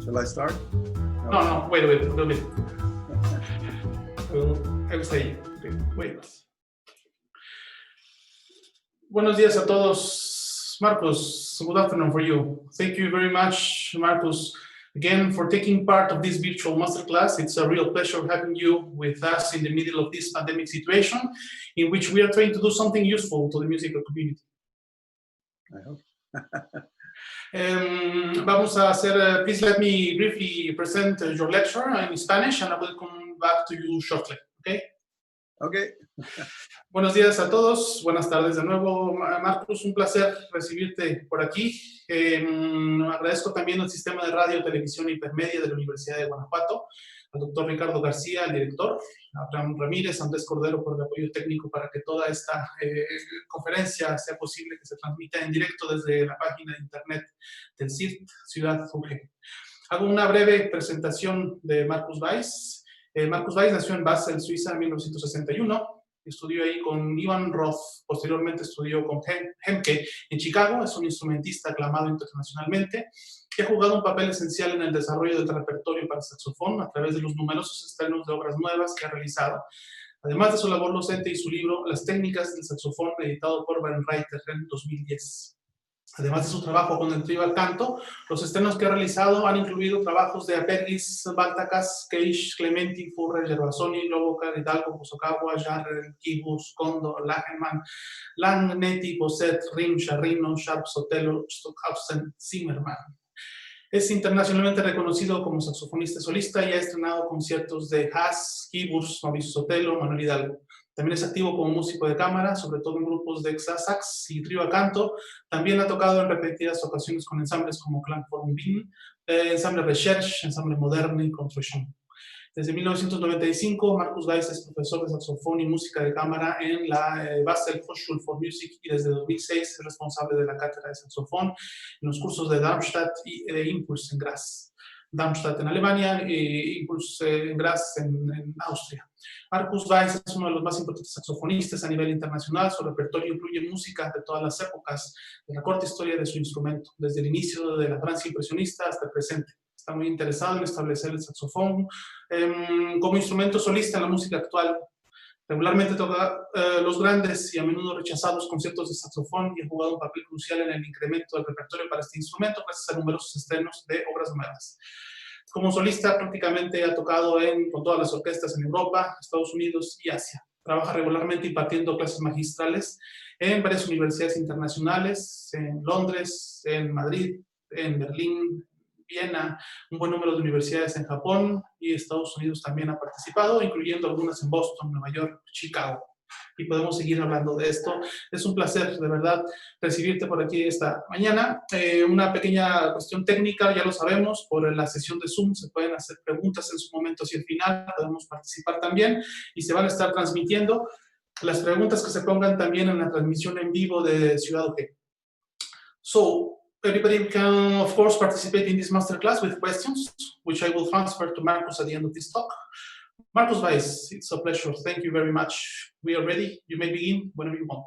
Shall I start? No, wait, a little bit. I will say, okay, wait. Buenos días a todos. Marcos, good afternoon for you. Thank you very much, Marcos, again, for taking part of this virtual masterclass. It's a real pleasure having you with us in the middle of this pandemic situation in which we are trying to do something useful to the musical community. I hope. Vamos a hacer, please let me briefly present your lecture in Spanish and I will come back to you shortly, okay? Okay. Buenos días a todos, buenas tardes de nuevo, Marcos, un placer recibirte por aquí. Agradezco también al Sistema de Radio, Televisión e Hipermedia de la Universidad de Guanajuato, al doctor Ricardo García, el director, a Abraham Ramírez, a Andrés Cordero por el apoyo técnico para que toda esta conferencia sea posible que se transmita en directo desde la página de internet del CIRT, Ciudad UG. Hago una breve presentación de Marcus Weiss. Marcus Weiss nació en Basel, Suiza, en 1961. Estudió ahí con Ivan Roth, posteriormente estudió con Hemke en Chicago, es un instrumentista aclamado internacionalmente, que ha jugado un papel esencial en el desarrollo del repertorio para saxofón a través de los numerosos estrenos de obras nuevas que ha realizado, además de su labor docente y su libro Las técnicas del saxofón, editado por Reiter en 2010. Además de su trabajo con el trío al canto, los estrenos que ha realizado han incluido trabajos de Aperlis, Baltacas, Cage, Clementi, Furrer, Gervasoni, Lobocar, Hidalgo, Hosokawa, Jarrell, Kibus, Kondo, Lagemann, Lang, Netti, Bosset, Rim, Charrino, Sharp, Sotelo, Stockhausen, Zimmermann. Es internacionalmente reconocido como saxofonista solista y ha estrenado conciertos de Haas, Kiburs, Mauricio Sotelo, Manuel Hidalgo. También es activo como músico de cámara, sobre todo en grupos de sax y trío a canto. También ha tocado en repetidas ocasiones con ensambles como Clan Forum Bin, Ensemble Recherche, Ensemble Moderne y Construction. Desde 1995, Marcus Weiss es profesor de saxofón y música de cámara en la Basel Hochschule für Musik y desde 2006 es responsable de la cátedra de saxofón en los cursos de Darmstadt y de Impuls en Graz. Darmstadt en Alemania e Impuls en Graz en Austria. Marcus Weiss es uno de los más importantes saxofonistas a nivel internacional. Su repertorio incluye música de todas las épocas de la corta historia de su instrumento, desde el inicio de la Francia impresionista hasta el presente. Está muy interesado en establecer el saxofón como instrumento solista en la música actual. Regularmente toca los grandes y a menudo rechazados conciertos de saxofón y ha jugado un papel crucial en el incremento del repertorio para este instrumento gracias a numerosos estrenos de obras nuevas. Como solista prácticamente ha tocado con todas las orquestas en Europa, Estados Unidos y Asia. Trabaja regularmente impartiendo clases magistrales en varias universidades internacionales, en Londres, en Madrid, en Berlín, Viena, un buen número de universidades en Japón y Estados Unidos también ha participado, incluyendo algunas en Boston, Nueva York, Chicago. Y podemos seguir hablando de esto. Es un placer, de verdad, recibirte por aquí esta mañana. Una pequeña cuestión técnica, ya lo sabemos, por la sesión de Zoom se pueden hacer preguntas en su momento hacia el final, podemos participar también y se van a estar transmitiendo las preguntas que se pongan también en la transmisión en vivo de Ciudad UG. So, everybody can, of course, participate in this masterclass with questions, which I will transfer to Marcus at the end of this talk. Marcus Weiss, it's a pleasure. Thank you very much. We are ready. You may begin whenever you want.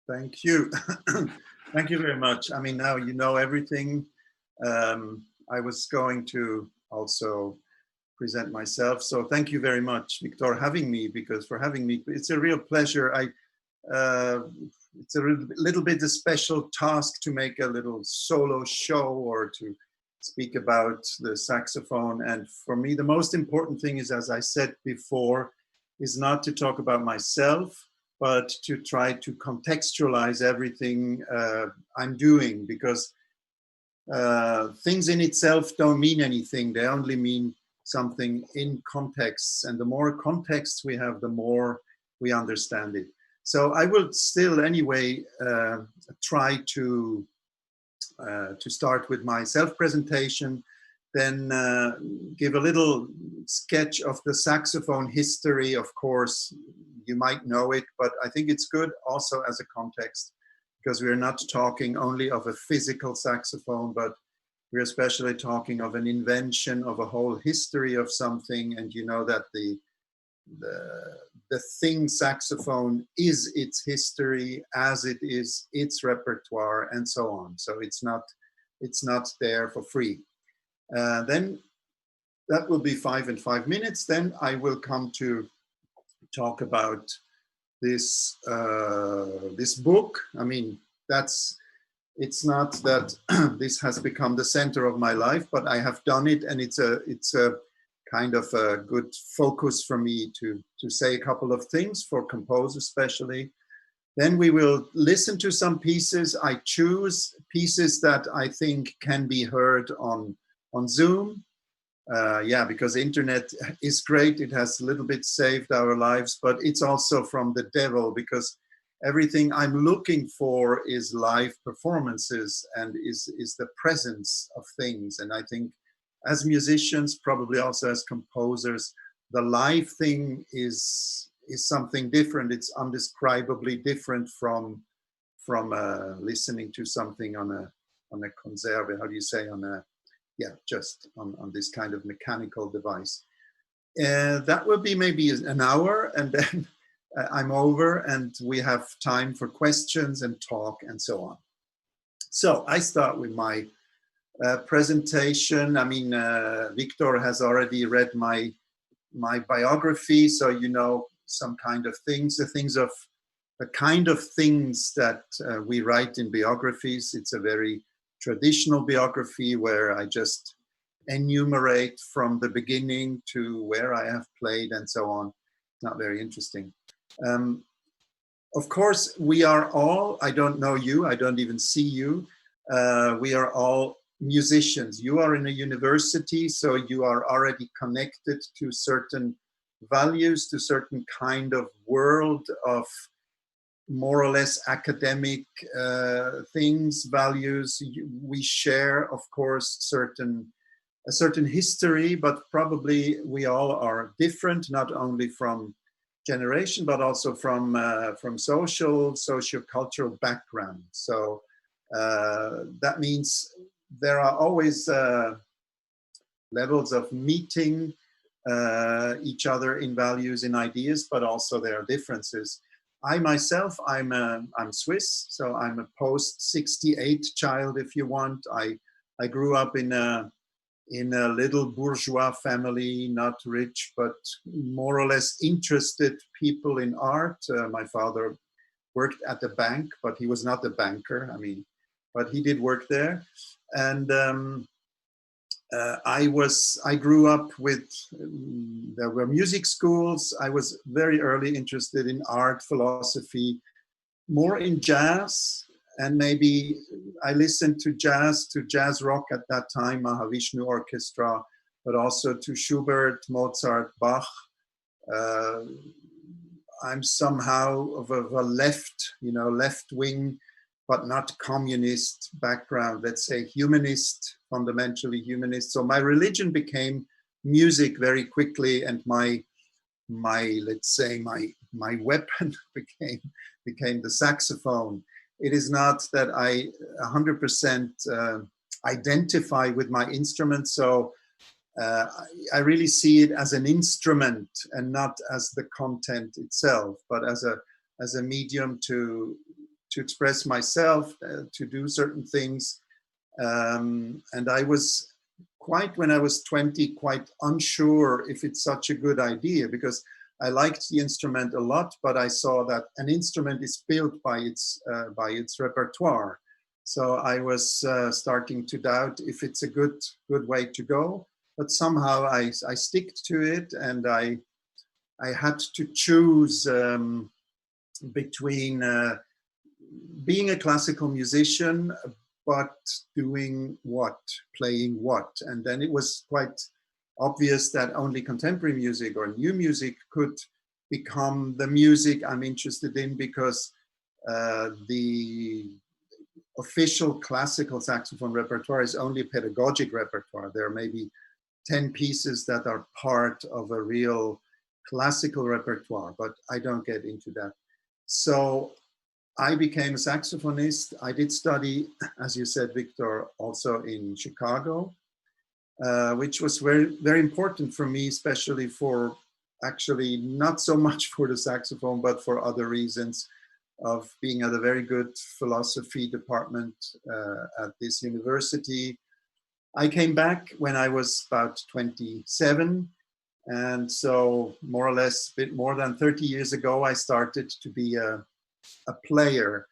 Thank you. Thank you very much. I mean, now you know everything. I was going to also present myself. So thank you very much, Víctor, for having me. It's a real pleasure. It's a little bit a special task to make a little solo show or to speak about the saxophone. And for me, the most important thing is, as I said before, is not to talk about myself, but to try to contextualize everything I'm doing, because things in itself don't mean anything. They only mean something in context. And the more context we have, the more we understand it. So I will still anyway try to start with my self-presentation, then give a little sketch of the saxophone history. Of course, you might know it, but I think it's good also as a context, because we're not talking only of a physical saxophone, but we're especially talking of an invention, of a whole history of something. And you know that the thing saxophone is its history, as it is its repertoire, and so on. So it's not there for free. Then that will be 5 and 5 minutes. Then I will come to talk about this this book. I mean, it's not that this has become the center of my life, but I have done it, and it's a kind of a good focus for me to say a couple of things for composers especially. Then we will listen to some pieces. I choose pieces that I think can be heard on Zoom. Yeah, because the internet is great. It has a little bit saved our lives, but it's also from the devil, because everything I'm looking for is live performances and is the presence of things. And I think as musicians, probably also as composers, the live thing is something different. It's undescribably different from listening to something on a conserve. How do you say, on a, yeah, just on this kind of mechanical device. That will be maybe an hour, and then I'm over, and we have time for questions and talk and so on. So I start with my presentation. I mean, Víctor has already read my biography, so you know some kind of things, the kind of things that we write in biographies. It's a very traditional biography where I just enumerate from the beginning to where I have played and so on. Not very interesting. Of course, we are all, I don't know you, I don't even see you, we are all musicians. You are in a university, so you are already connected to certain values, to certain kind of world of more or less academic things, values. We share, of course, a certain history, but probably we all are different, not only from generation, but also from socio-cultural background. So that means there are always levels of meeting each other in values, in ideas, but also there are differences. I myself, I'm Swiss, so I'm a post-68 child, if you want. I grew up in a little bourgeois family, not rich, but more or less interested people in art. My father worked at the bank, but he was not a banker. I mean, but he did work there. And I grew up with, there were music schools. I was very early interested in art, philosophy, more in jazz. And maybe I listened to jazz rock at that time, Mahavishnu Orchestra, but also to Schubert, Mozart, Bach. I'm somehow of a left wing, but not communist background, let's say humanist, fundamentally humanist. So my religion became music very quickly, and my let's say my weapon became the saxophone. It is not that I 100% identify with my instrument, so I really see it as an instrument and not as the content itself, but as a medium to express myself, to do certain things. And I was when I was 20, quite unsure if it's such a good idea, because I liked the instrument a lot, but I saw that an instrument is built by its repertoire. So I was starting to doubt if it's a good way to go. But somehow I stick to it, and I had to choose between being a classical musician, but doing what, playing what. And then it was quite obvious that only contemporary music or new music could become the music I'm interested in, because the official classical saxophone repertoire is only pedagogic repertoire. There are maybe 10 pieces that are part of a real classical repertoire, but I don't get into that. So I became a saxophonist. I did study, as you said, Víctor, also in Chicago, which was very, very important for me, especially for actually not so much for the saxophone, but for other reasons, of being at a very good philosophy department at this university. I came back when I was about 27. And so more or less, a bit more than 30 years ago, I started to be a player.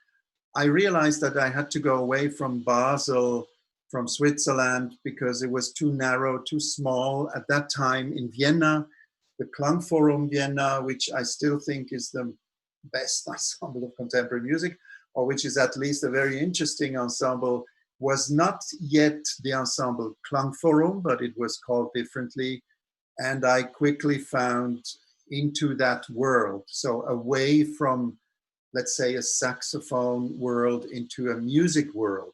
I realized that I had to go away from Basel, from Switzerland, because it was too narrow, too small. At that time in Vienna, the Klangforum Vienna, which I still think is the best ensemble of contemporary music, or which is at least a very interesting ensemble, was not yet the ensemble Klangforum, but it was called differently. And I quickly found into that world. So away from, let's say, a saxophone world into a music world.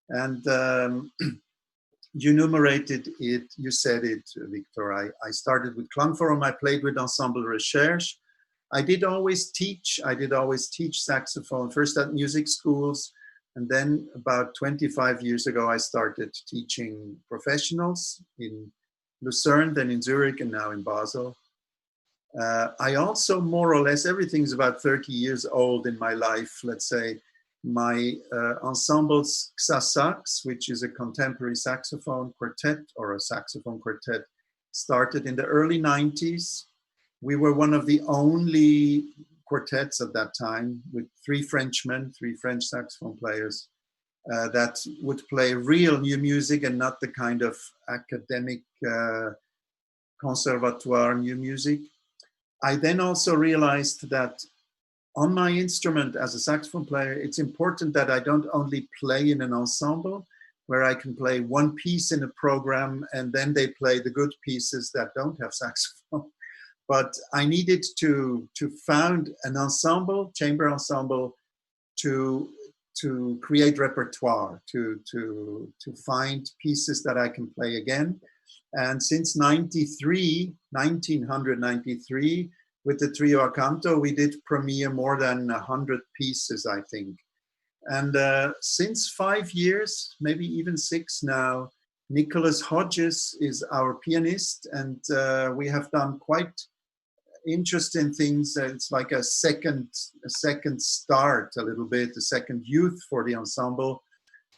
And you enumerated it, you said it, Victor. I started with Klangforum, I played with Ensemble Recherche. I did always teach saxophone, first at music schools, and then about 25 years ago, I started teaching professionals in Lucerne, then in Zurich, and now in Basel. I also more or less, everything's about 30 years old in my life, let's say. My ensembles Sax, which is a contemporary saxophone quartet or a saxophone quartet, started in the early 90s. We were one of the only quartets at that time with three Frenchmen, three French saxophone players that would play real new music and not the kind of academic conservatoire new music. I then also realized that on my instrument as a saxophone player, it's important that I don't only play in an ensemble where I can play one piece in a program and then they play the good pieces that don't have saxophone. But I needed to found an ensemble, chamber ensemble, to create repertoire, to find pieces that I can play again. And since 1993, with the Trio a Canto, we did premiere more than 100 pieces, I think. And since 5 years, maybe even 6 now, Nicholas Hodges is our pianist, and we have done quite interesting things. It's like a second start, a little bit, a second youth for the ensemble,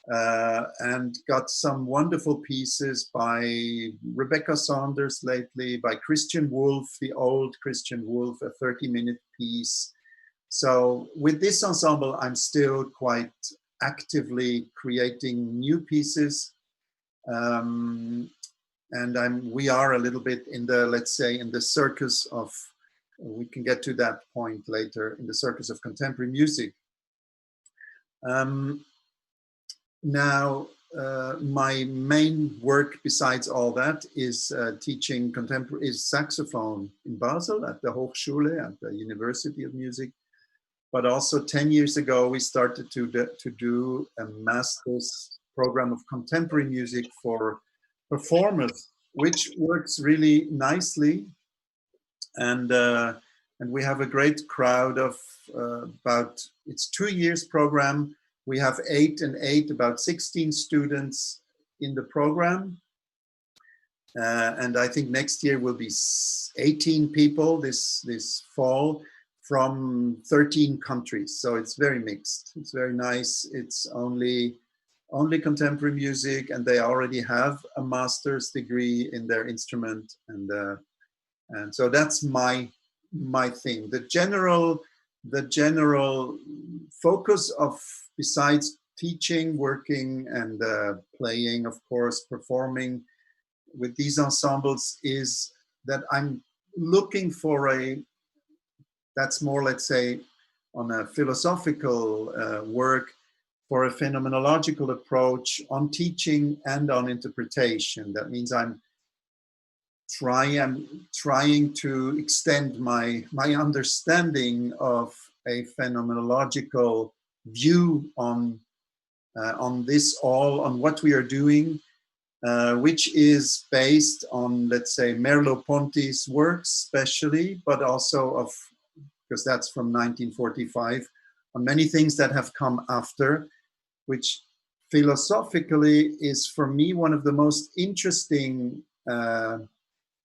and got some wonderful pieces by Rebecca Saunders lately, by Christian Wolff, the old Christian Wolff, a 30-minute piece. So with this ensemble, I'm still quite actively creating new pieces. And we are a little bit in the, let's say, in the circus of, we can get to that point later, in the circus of contemporary music. Now, my main work besides all that is teaching contemporary saxophone in Basel at the Hochschule, at the University of Music. But also 10 years ago, we started to do a master's program of contemporary music for performers, which works really nicely. And we have a great crowd of about, it's 2 years program. We have 8 and 8, about 16 students in the program. And I think next year will be 18 people this fall from 13 countries. So it's very mixed. It's very nice. It's only contemporary music, and they already have a master's degree in their instrument. And so that's my thing. The general focus of, besides teaching, working, and playing, of course, performing with these ensembles, is that I'm looking for that's more, let's say, on a philosophical work, for a phenomenological approach on teaching and on interpretation. That means I'm trying to extend my understanding of a phenomenological view on this all, on what we are doing, which is based on, let's say, Merleau-Ponty's works especially, but also of, because that's from 1945, on many things that have come after, which philosophically is for me one of the most interesting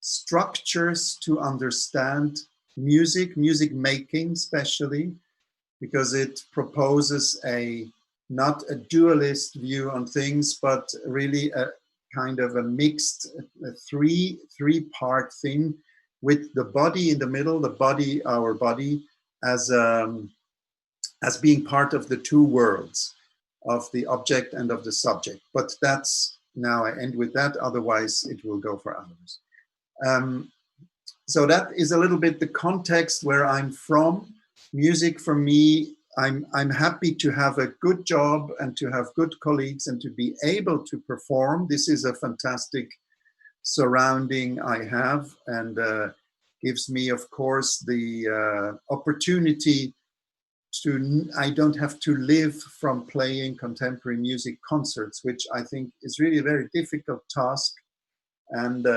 structures to understand music making especially, because it proposes not a dualist view on things, but really a kind of a mixed three-part thing with the body in the middle, our body, as being part of the two worlds, of the object and of the subject. But that's, now I end with that, otherwise it will go for hours. So that is a little bit the context where I'm from. Music for me, I'm happy to have a good job and to have good colleagues and to be able to perform. This is a fantastic surrounding I have, and gives me, of course, the opportunity to, I don't have to live from playing contemporary music concerts, which I think is really a very difficult task. And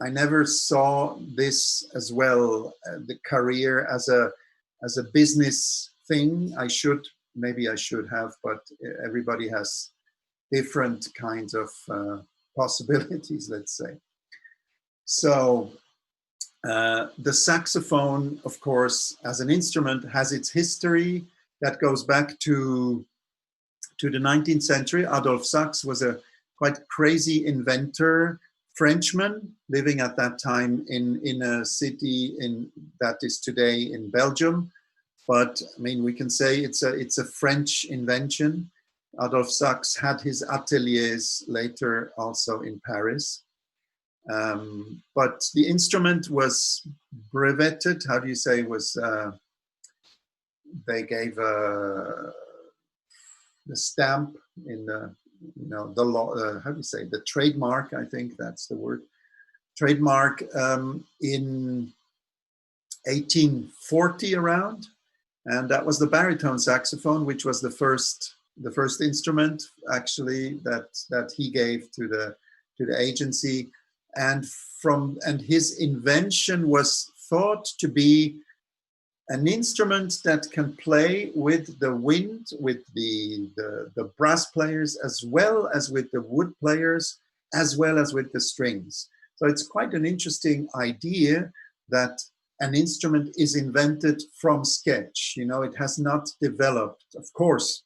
I never saw this as well, the career as a business thing. Maybe I should have, but everybody has different kinds of possibilities, let's say. So the saxophone, of course, as an instrument, has its history that goes back to the 19th century. Adolphe Sax was a quite crazy inventor, Frenchman, living at that time in a city that is today in Belgium. But I mean, we can say it's a French invention. Adolphe Sax had his ateliers later also in Paris. But the instrument was breveted, how do you say, they gave the stamp in the law, how do you say, the trademark, I think that's the word, trademark, in 1840 around. And that was the baritone saxophone, which was the first instrument actually that he gave to the agency. And his invention was thought to be an instrument that can play with the wind, with the brass players, as well as with the wood players, as well as with the strings. So it's quite an interesting idea that an instrument is invented from sketch. It has not developed. Of course,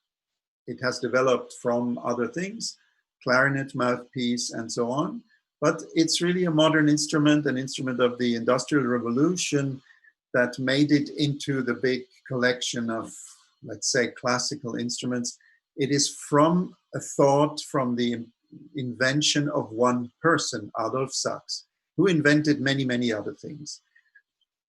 it has developed from other things, clarinet, mouthpiece, and so on. But it's really a modern instrument, an instrument of the Industrial Revolution that made it into the big collection of, let's say, classical instruments. It is from a thought, from the invention of one person, Adolphe Sax, who invented many, many other things.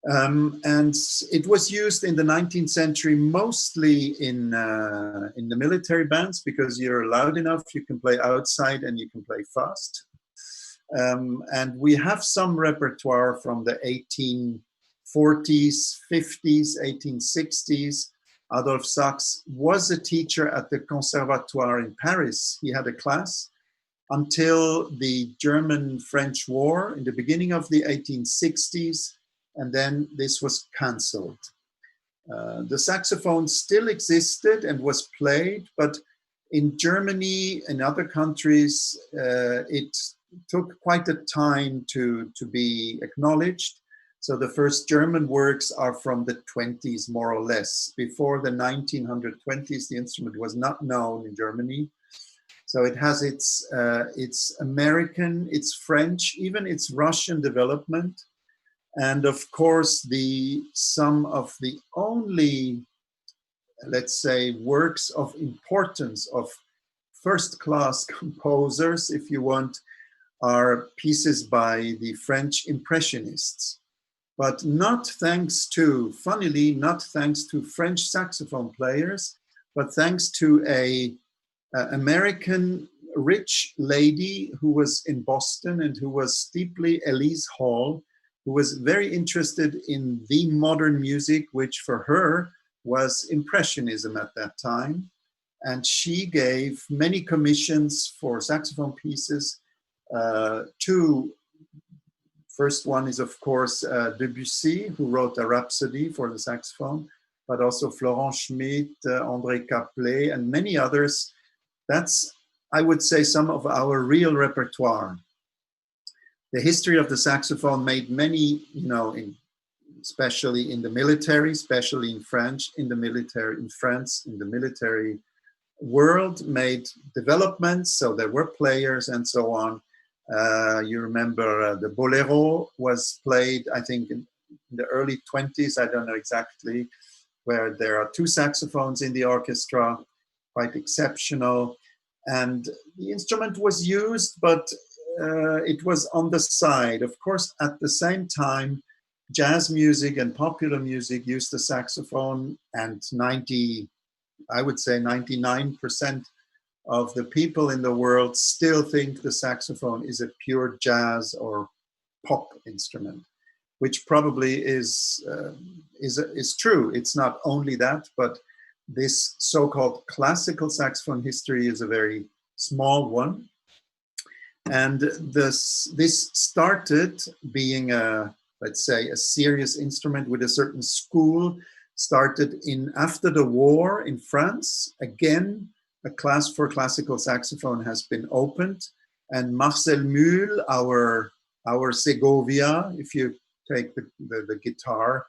And it was used in the 19th century mostly in the military bands, because you're loud enough, you can play outside and you can play fast. And we have some repertoire from the 1840s, 50s, 1860s. Adolphe Sax was a teacher at the Conservatoire in Paris. He had a class until the German-French War in the beginning of the 1860s, and then this was cancelled. The saxophone still existed and was played, but in Germany and other countries, it took quite a time to be acknowledged. So the first German works are from the 20s, more or less. Before the 1920s, the instrument was not known in Germany. So it has its American, its French, even its Russian development. And of course, some of the only, let's say, works of importance of first-class composers, if you want, are pieces by the French Impressionists. But not thanks to, funnily, not thanks to French saxophone players, but thanks to an American rich lady who was in Boston and who was deeply, Elise Hall, who was very interested in the modern music, which for her was Impressionism at that time. And she gave many commissions for saxophone pieces. First one is, of course, Debussy, who wrote a Rhapsody for the saxophone, but also Florent Schmidt, André Caplet, and many others. That's, I would say, some of our real repertoire. The history of the saxophone made many, especially in the military, especially in France, in the military world made developments, so there were players and so on. You remember the Bolero was played, I think, in the early 20s, I don't know exactly, where there are 2 saxophones in the orchestra, quite exceptional. And the instrument was used, but it was on the side. Of course, at the same time, jazz music and popular music used the saxophone, and I would say 99% of the people in the world still think the saxophone is a pure jazz or pop instrument, which probably is true. It's not only that, but this so-called classical saxophone history is a very small one. And this started being let's say, a serious instrument with a certain school, started after the war in France. Again, a class for classical saxophone has been opened, and Marcel Mühl, our Segovia, if you take the guitar,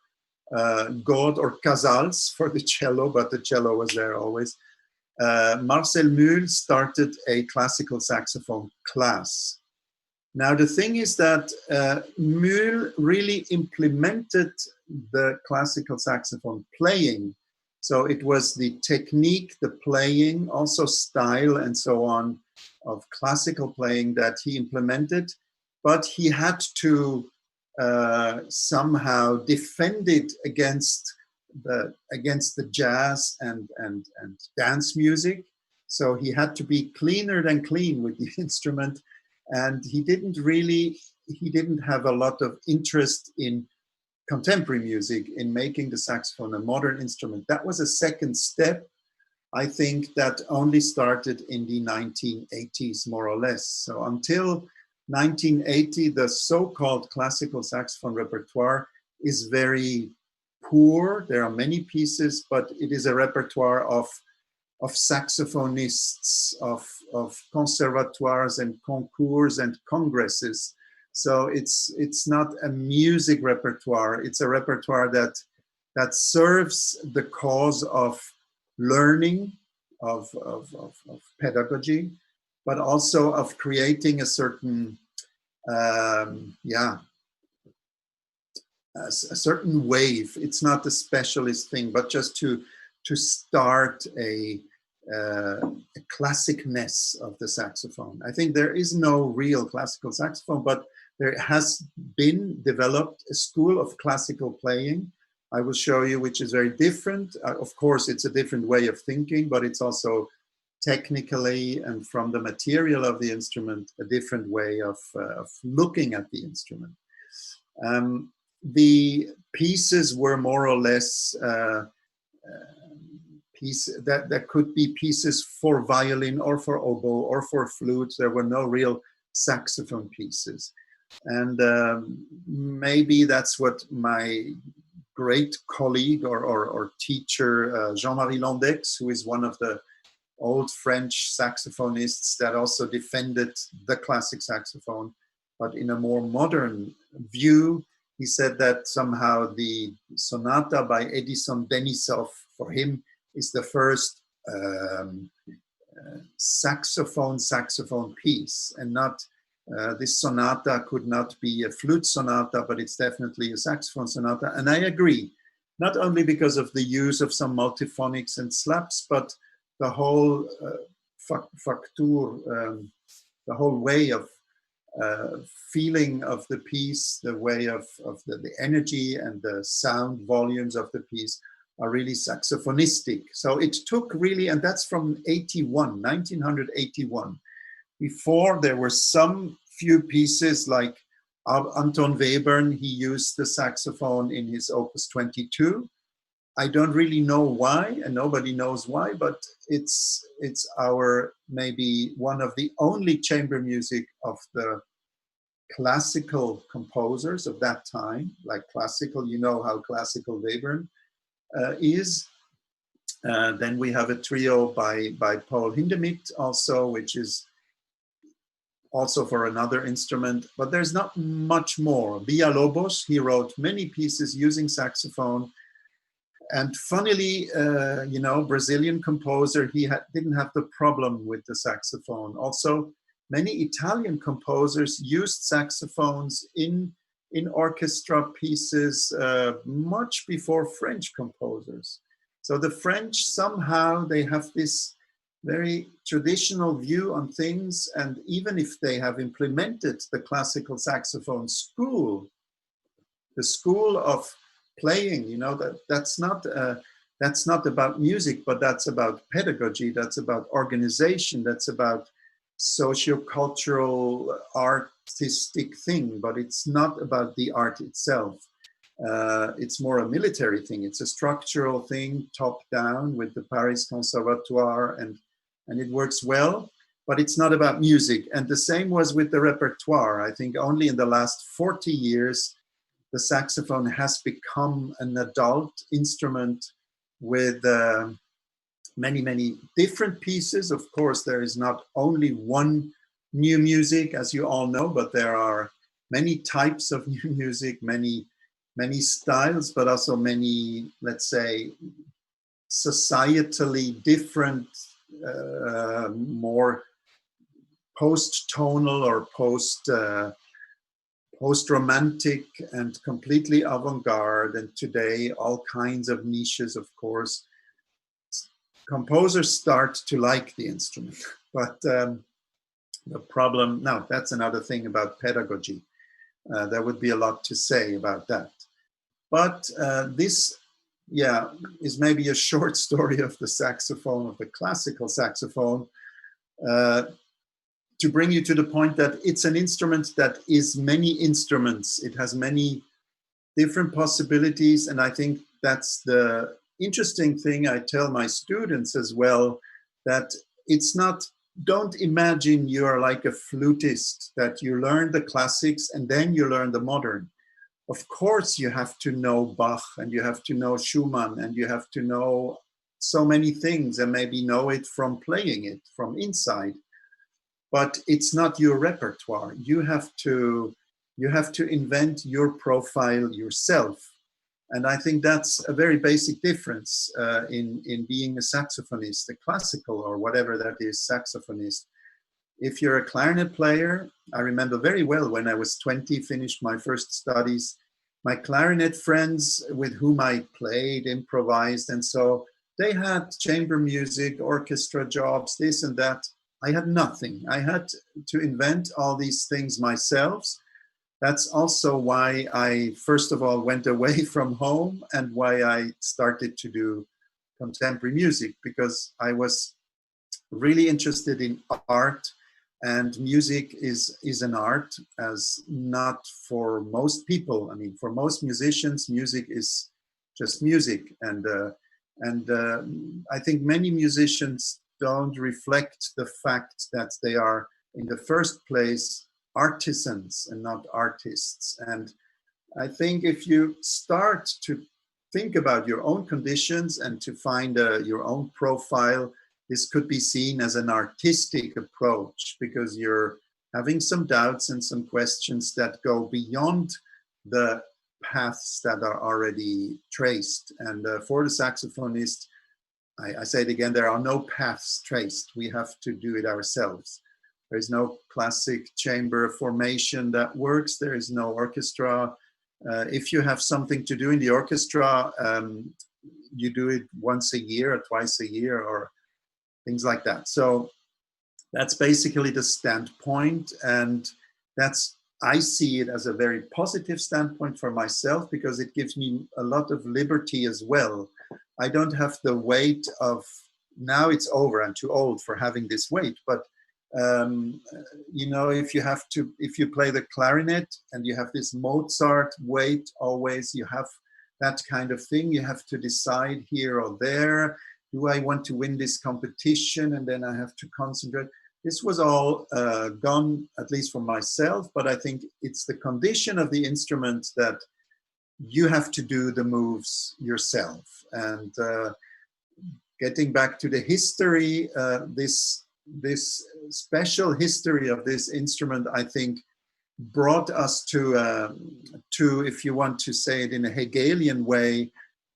God or Casals for the cello, but the cello was there always. Marcel Mühl started a classical saxophone class. Now, the thing is that Mühl really implemented the classical saxophone playing. So it was the technique, the playing, also style and so on of classical playing that he implemented, but he had to somehow defend it against the jazz and dance music. So he had to be cleaner than clean with the instrument. And he didn't have a lot of interest in contemporary music, in making the saxophone a modern instrument. That was a second step, I think, that only started in the 1980s, more or less. So until 1980, the so-called classical saxophone repertoire is very poor. There are many pieces, but it is a repertoire of saxophonists, of conservatoires and concours and congresses. So it's not a music repertoire. It's a repertoire that serves the cause of learning, of pedagogy, but also of creating a certain, a certain wave. It's not a specialist thing, but just to start a classicness of the saxophone. I think there is no real classical saxophone, but there has been developed a school of classical playing. I will show you, which is very different. Of course, it's a different way of thinking, but it's also technically and from the material of the instrument, a different way of looking at the instrument. The pieces were more or less that could be pieces for violin or for oboe or for flute. There were no real saxophone pieces. And maybe that's what my great colleague or teacher, Jean-Marie Landex, who is one of the old French saxophonists that also defended the classic saxophone, but in a more modern view, he said that somehow the sonata by Edison Denisov, for him, is the first saxophone piece, and not this sonata could not be a flute sonata, but it's definitely a saxophone sonata. And I agree, not only because of the use of some multiphonics and slaps, but the whole facture, the whole way of feeling of the piece, the way of the energy and the sound volumes of the piece are really saxophonistic. So it took really, and that's from 1981. Before, there were some few pieces like Anton Webern, he used the saxophone in his Opus 22. I don't really know why, and nobody knows why, but it's our maybe one of the only chamber music of the classical composers of that time, like classical, you know how classical Webern is. Then we have a trio by Paul Hindemith also, which is also for another instrument, but there's not much more. Villalobos, he wrote many pieces using saxophone. And funnily, you know, Brazilian composer, he didn't have the problem with the saxophone. Also, many Italian composers used saxophones in orchestra pieces much before French composers. So the French, somehow, they have this very traditional view on things, and even if they have implemented the classical saxophone school, the school of playing, you know, that's not about music, but that's about pedagogy, that's about organization, that's about socio-cultural artistic thing, but it's not about the art itself. It's more a military thing. It's a structural thing, top down, with the Paris Conservatoire, and it works well, but it's not about music. And the same was with the repertoire. I think only in the last 40 years, the saxophone has become an adult instrument with many, many different pieces. Of course, there is not only one new music, as you all know, but there are many types of new music, many styles, but also many, let's say, societally different, more post-tonal or post-romantic and completely avant-garde, and today all kinds of niches, of course. Composers start to like the instrument, but the problem, now that's another thing about pedagogy. There would be a lot to say about that. But this, yeah, is maybe a short story of the saxophone, of the classical saxophone, to bring you to the point that it's an instrument that is many instruments. It has many different possibilities, and I think that's the interesting thing I tell my students as well, that it's not, don't imagine you're like a flutist, that you learn the classics and then you learn the modern. Of course, you have to know Bach, and you have to know Schumann, and you have to know so many things, and maybe know it from playing it from inside. But it's not your repertoire. You have to invent your profile yourself. And I think that's a very basic difference in being a saxophonist, a classical or whatever that is, saxophonist. If you're a clarinet player, I remember very well when I was 20, finished my first studies, my clarinet friends with whom I played, improvised, and so they had chamber music, orchestra jobs, this and that. I had nothing. I had to invent all these things myself. That's also why I, first of all, went away from home, and why I started to do contemporary music, because I was really interested in art. And music is an art, as not for most people. I mean, for most musicians, music is just music. And I think many musicians don't reflect the fact that they are, in the first place, artisans and not artists. And I think if you start to think about your own conditions and to find your own profile, this could be seen as an artistic approach, because you're having some doubts and some questions that go beyond the paths that are already traced. And for the saxophonist, I say it again, there are no paths traced. We have to do it ourselves. There is no classic chamber formation that works. There is no orchestra. If you have something to do in the orchestra, you do it once a year or twice a year, or things like that. So that's basically the standpoint, and I see it as a very positive standpoint for myself, because it gives me a lot of liberty as well. I don't have the weight of, now it's over, I'm too old for having this weight, but you know, if you play the clarinet and you have this Mozart weight always, you have that kind of thing, you have to decide here or there, do I want to win this competition, and then I have to concentrate. This was all gone, at least for myself, but I think it's the condition of the instrument that you have to do the moves yourself. And getting back to the history, this special history of this instrument, I think, brought us to, if you want to say it in a Hegelian way,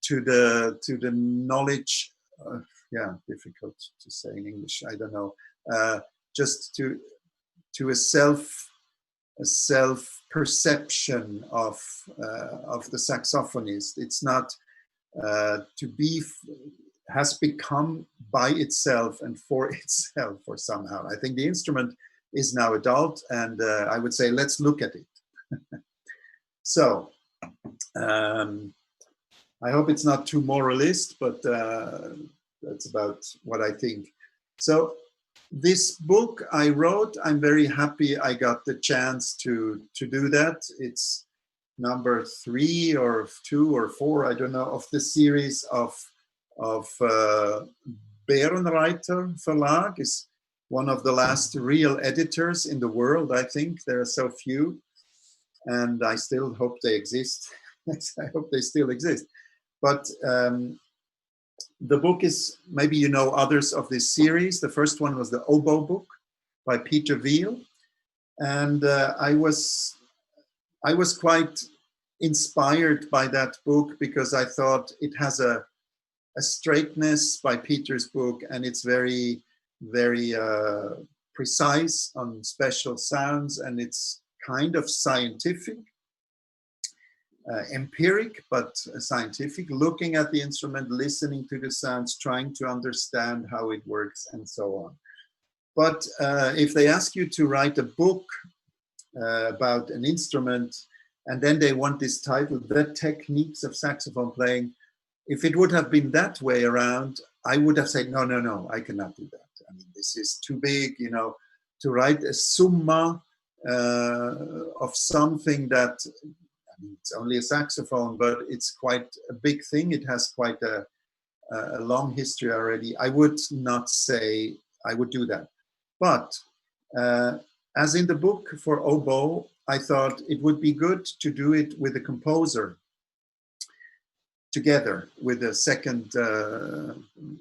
the knowledge. Yeah, difficult to say in English. I don't know. Just to a self perception of the saxophonist. It's not to be, has become by itself and for itself, or somehow. I think the instrument is now adult, and I would say let's look at it. So I hope it's not too moralist, but that's about what I think. So this book I wrote, I'm very happy I got the chance to do that. It's number 3 or 2 or 4, I don't know, of the series of Bärenreiter Verlag. Is one of the last real editors in the world, I think. There are so few, and I still hope they exist. I hope they still exist. But the book is, maybe you know others of this series. The first one was the oboe book by Peter Veal. And I was quite inspired by that book because I thought it has a straightness by Peter's book, and it's very, very precise on special sounds, and it's kind of scientific. Empiric, but scientific, looking at the instrument, listening to the sounds, trying to understand how it works, and so on. But if they ask you to write a book about an instrument, and then they want this title, The Techniques of Saxophone Playing, if it would have been that way around, I would have said, no, I cannot do that. I mean, this is too big, you know, to write a summa of something that, it's only a saxophone, but it's quite a big thing. It has quite a long history already. I would not say I would do that. But as in the book for oboe, I thought it would be good to do it with a composer together with a second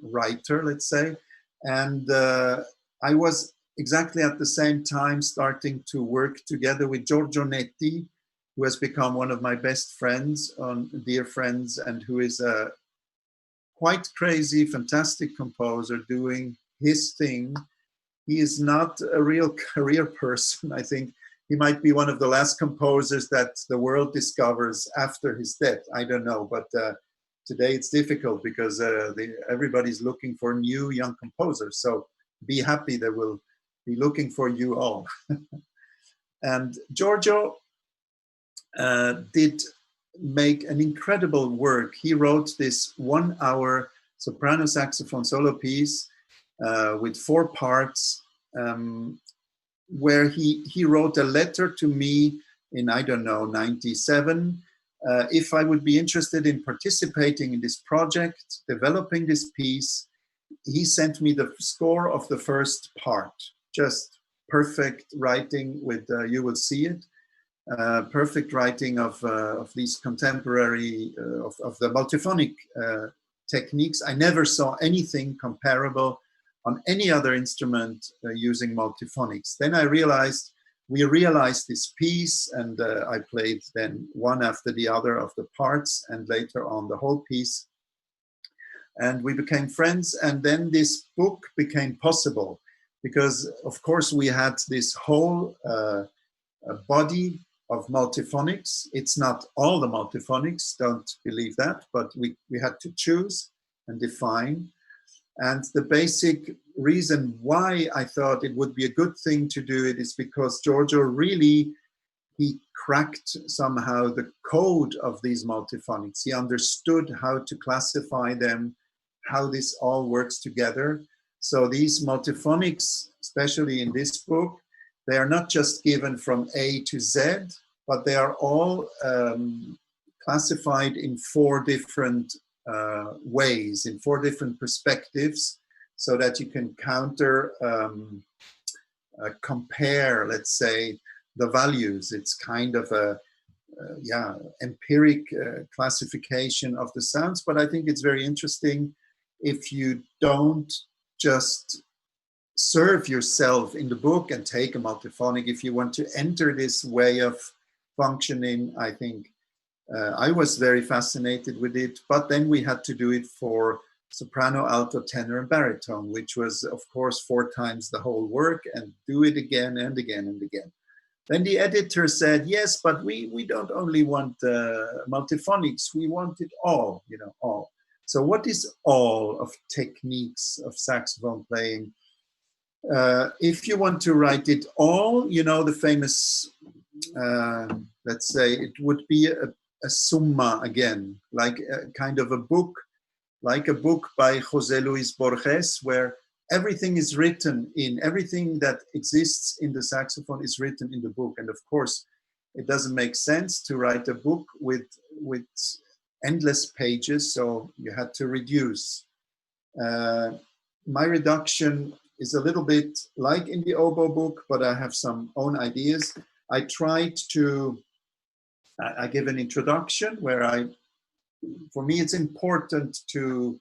writer, let's say. And I was exactly at the same time starting to work together with Giorgio Netti, who has become one of my best friends, dear friends, and who is a quite crazy, fantastic composer doing his thing. He is not a real career person. I think he might be one of the last composers that the world discovers after his death. I don't know, but today it's difficult because everybody's looking for new young composers. So be happy, they will be looking for you all. And Giorgio did make an incredible work. He wrote this 1-hour soprano saxophone solo piece with 4 parts, where he wrote a letter to me in, I don't know, 97, if I would be interested in participating in this project, developing this piece. He sent me the score of the first part, just perfect writing with, you will see it, perfect writing of these contemporary, of the multiphonic techniques. I never saw anything comparable on any other instrument using multiphonics. Then we realized this piece, and I played then one after the other of the parts, and later on the whole piece. And we became friends, and then this book became possible because, of course, we had this whole body of multiphonics. It's not all the multiphonics, don't believe that, but we had to choose and define. And the basic reason why I thought it would be a good thing to do it is because Giorgio really, he cracked somehow the code of these multiphonics. He understood how to classify them, how this all works together. So these multiphonics, especially in this book, they are not just given from A to Z, but they are all classified in 4 different ways, in 4 different perspectives, so that you can compare, let's say, the values. It's kind of a empiric classification of the sounds, but I think it's very interesting if you don't just serve yourself in the book and take a multiphonic. If you want to enter this way of functioning, I think I was very fascinated with it, but then we had to do it for soprano, alto, tenor, and baritone, which was, of course, 4 times the whole work, and do it again and again and again. Then the editor said, yes, but we don't only want multiphonics, we want it all, you know, all. So what is all of techniques of saxophone playing? If you want to write it all, you know, the famous, let's say, it would be a summa again, like a kind of a book, like a book by José Luis Borges, where everything is written in, everything that exists in the saxophone is written in the book. And of course, it doesn't make sense to write a book with endless pages, so you had to reduce. My reduction is a little bit like in the oboe book, but I have some own ideas. I tried to, I give an introduction where for me, it's important to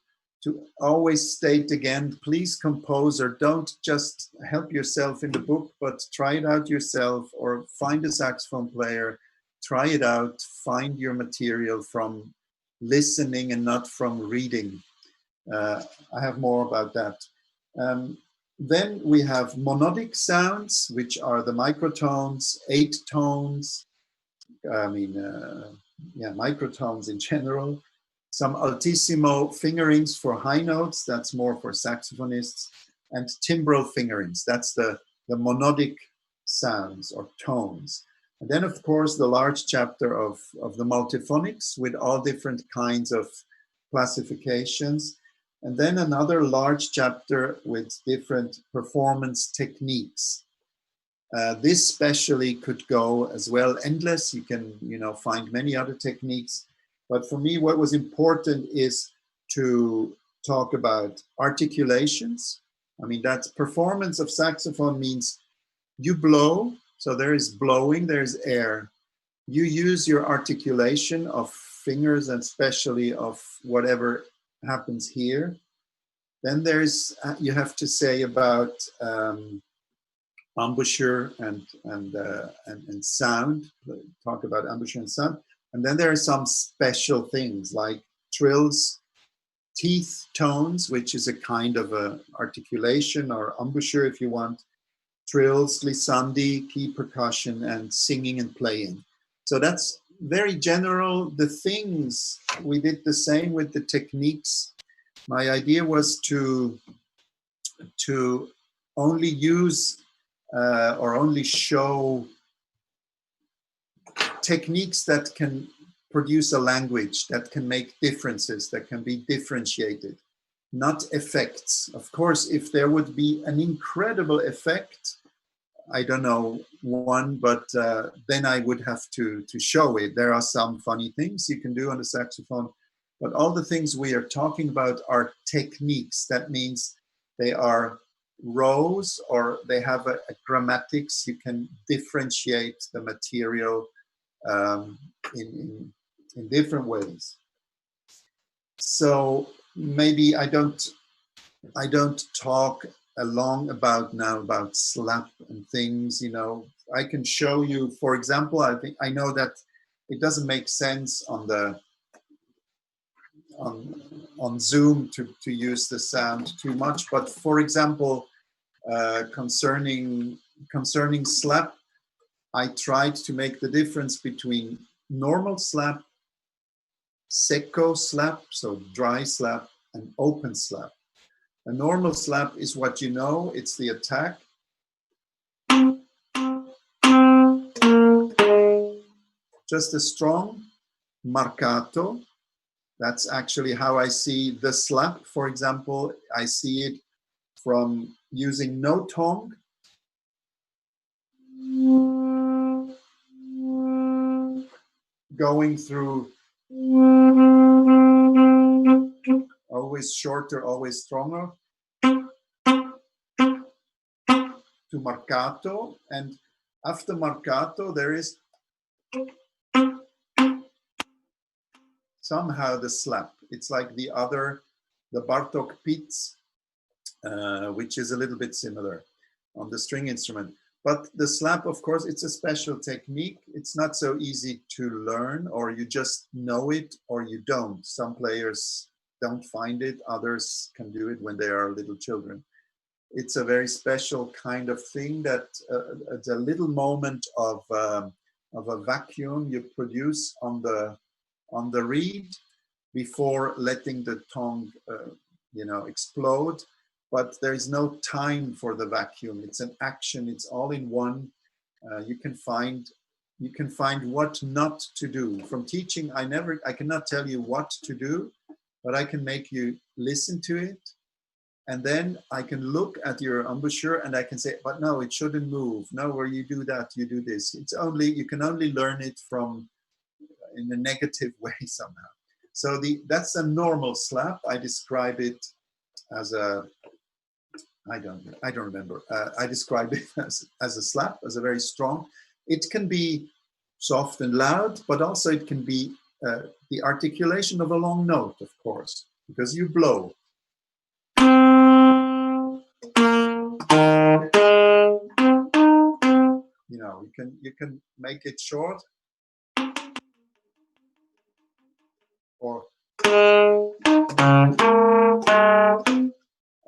always state again, please, composer, don't just help yourself in the book, but try it out yourself, or find a saxophone player, try it out, find your material from listening and not from reading. I have more about that. Then we have monodic sounds, which are the microtones, 8 tones, microtones in general. Some altissimo fingerings for high notes, that's more for saxophonists, and timbral fingerings, that's the monodic sounds or tones. And then, of course, the large chapter of the multiphonics with all different kinds of classifications. And then another large chapter with different performance techniques. This specially could go as well endless. You can, you know, find many other techniques. But for me, what was important is to talk about articulations. I mean, that's performance of saxophone means you blow. So there is blowing, there's air. You use your articulation of fingers and especially of whatever happens here. Then there's, you have to say about embouchure and sound, talk about embouchure and sound. And then there are some special things like trills, teeth tones, which is a kind of a articulation or embouchure if you want, trills, glissandi, key percussion, and singing and playing. So that's very general. The things, we did the same with the techniques. My idea was to only use or only show techniques that can produce a language, that can make differences, that can be differentiated, not effects. Of course, if there would be an incredible effect, I don't know one, but then I would have to show it. There are some funny things you can do on the saxophone, but all the things we are talking about are techniques. That means they are rows or they have a grammatics. You can differentiate the material in different ways. So maybe I don't talk long about slap and things, you know. I can show you, for example, I know that it doesn't make sense on Zoom to use the sound too much, but for example, concerning slap, I tried to make the difference between normal slap, secco slap, so dry slap, and open slap. A normal slap is what you know, it's the attack. Just a strong marcato. That's actually how I see the slap. For example, I see it from using no tongue. Going through always shorter, always stronger, to marcato, and after marcato there is somehow the slap. It's like the Bartók Pitts, which is a little bit similar on the string instrument. But the slap, of course, it's a special technique. It's not so easy to learn, or you just know it or you don't. Some players don't find it, others can do it when they are little children. It's a very special kind of thing that it's a little moment of a vacuum you produce on the reed before letting the tongue, explode. But there is no time for the vacuum. It's an action. It's all in one. You can find what not to do. From teaching, I cannot tell you what to do, but I can make you listen to it. And then I can look at your embouchure and I can say, but no, it shouldn't move. No, where you do that, you do this. You can only learn it in a negative way somehow. So that's a normal slap. I describe it as I don't remember. I describe it as a slap, as a very strong. It can be soft and loud, but also it can be the articulation of a long note, of course, because you blow. You can make it short or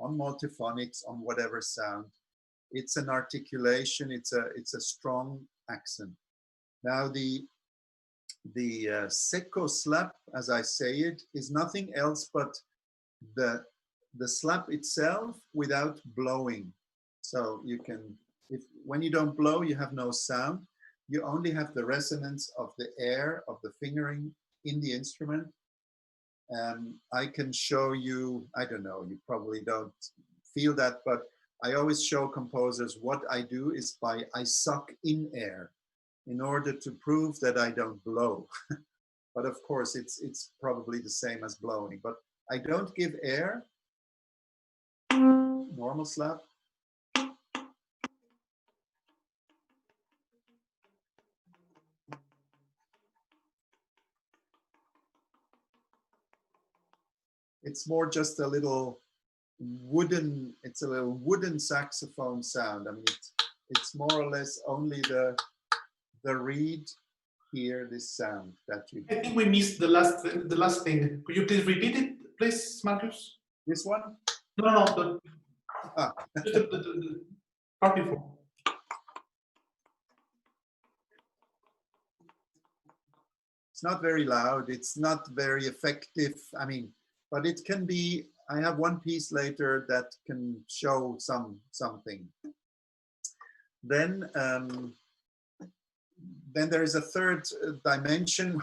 on multiphonics, on whatever sound. It's an articulation. It's a strong accent. Now the secco slap, as I say it, is nothing else but the slap itself without blowing. So when you don't blow, you have no sound. You only have the resonance of the air, of the fingering in the instrument. I can show you, I don't know, you probably don't feel that, but I always show composers what I do is I suck in air in order to prove that I don't blow. But of course, it's probably the same as blowing, but I don't give air. Normal slap. It's more just a little wooden saxophone sound. I mean, it's more or less only the reed hear this sound that you do. I think we missed the last thing. Could you please repeat it, please, Marcus? This one? No. Just the part before. It's not very loud. It's not very effective. I mean, but it can be. I have one piece later that can show something. Then there is a third dimension,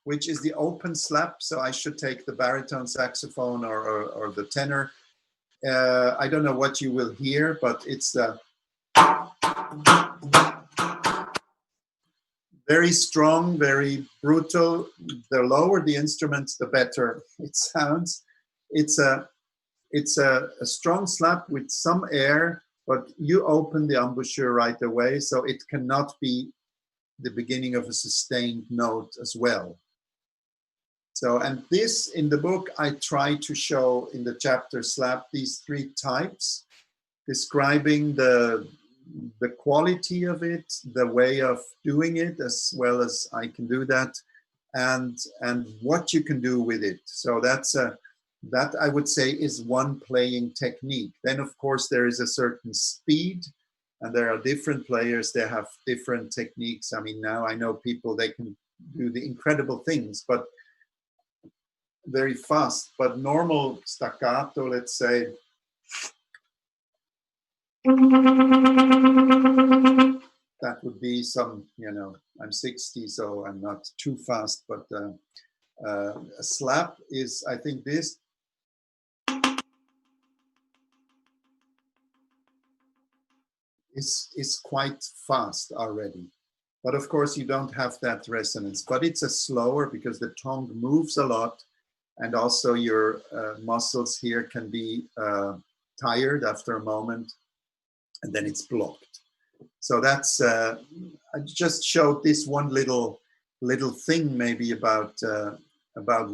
which is the open slap. So I should take the baritone saxophone or the tenor. I don't know what you will hear, but it's very strong, very brutal. The lower the instruments, the better it sounds. It's a strong slap with some air, but you open the embouchure right away, so it cannot be the beginning of a sustained note as well. So, and this in the book, I try to show in the chapter slap these three types, describing the quality of it, the way of doing it, as well as I can do that, and what you can do with it. So that I would say is one playing technique. Then of course there is a certain speed, and there are different players, they have different techniques. I mean, now I know people, they can do the incredible things, but very fast. But normal staccato, let's say, that would be some, I'm 60, so I'm not too fast, but a slap is, I think this. Is quite fast already. But of course you don't have that resonance, but it's a slower because the tongue moves a lot, and also your muscles here can be tired after a moment, and then it's blocked. So that's, I just showed this one little thing maybe about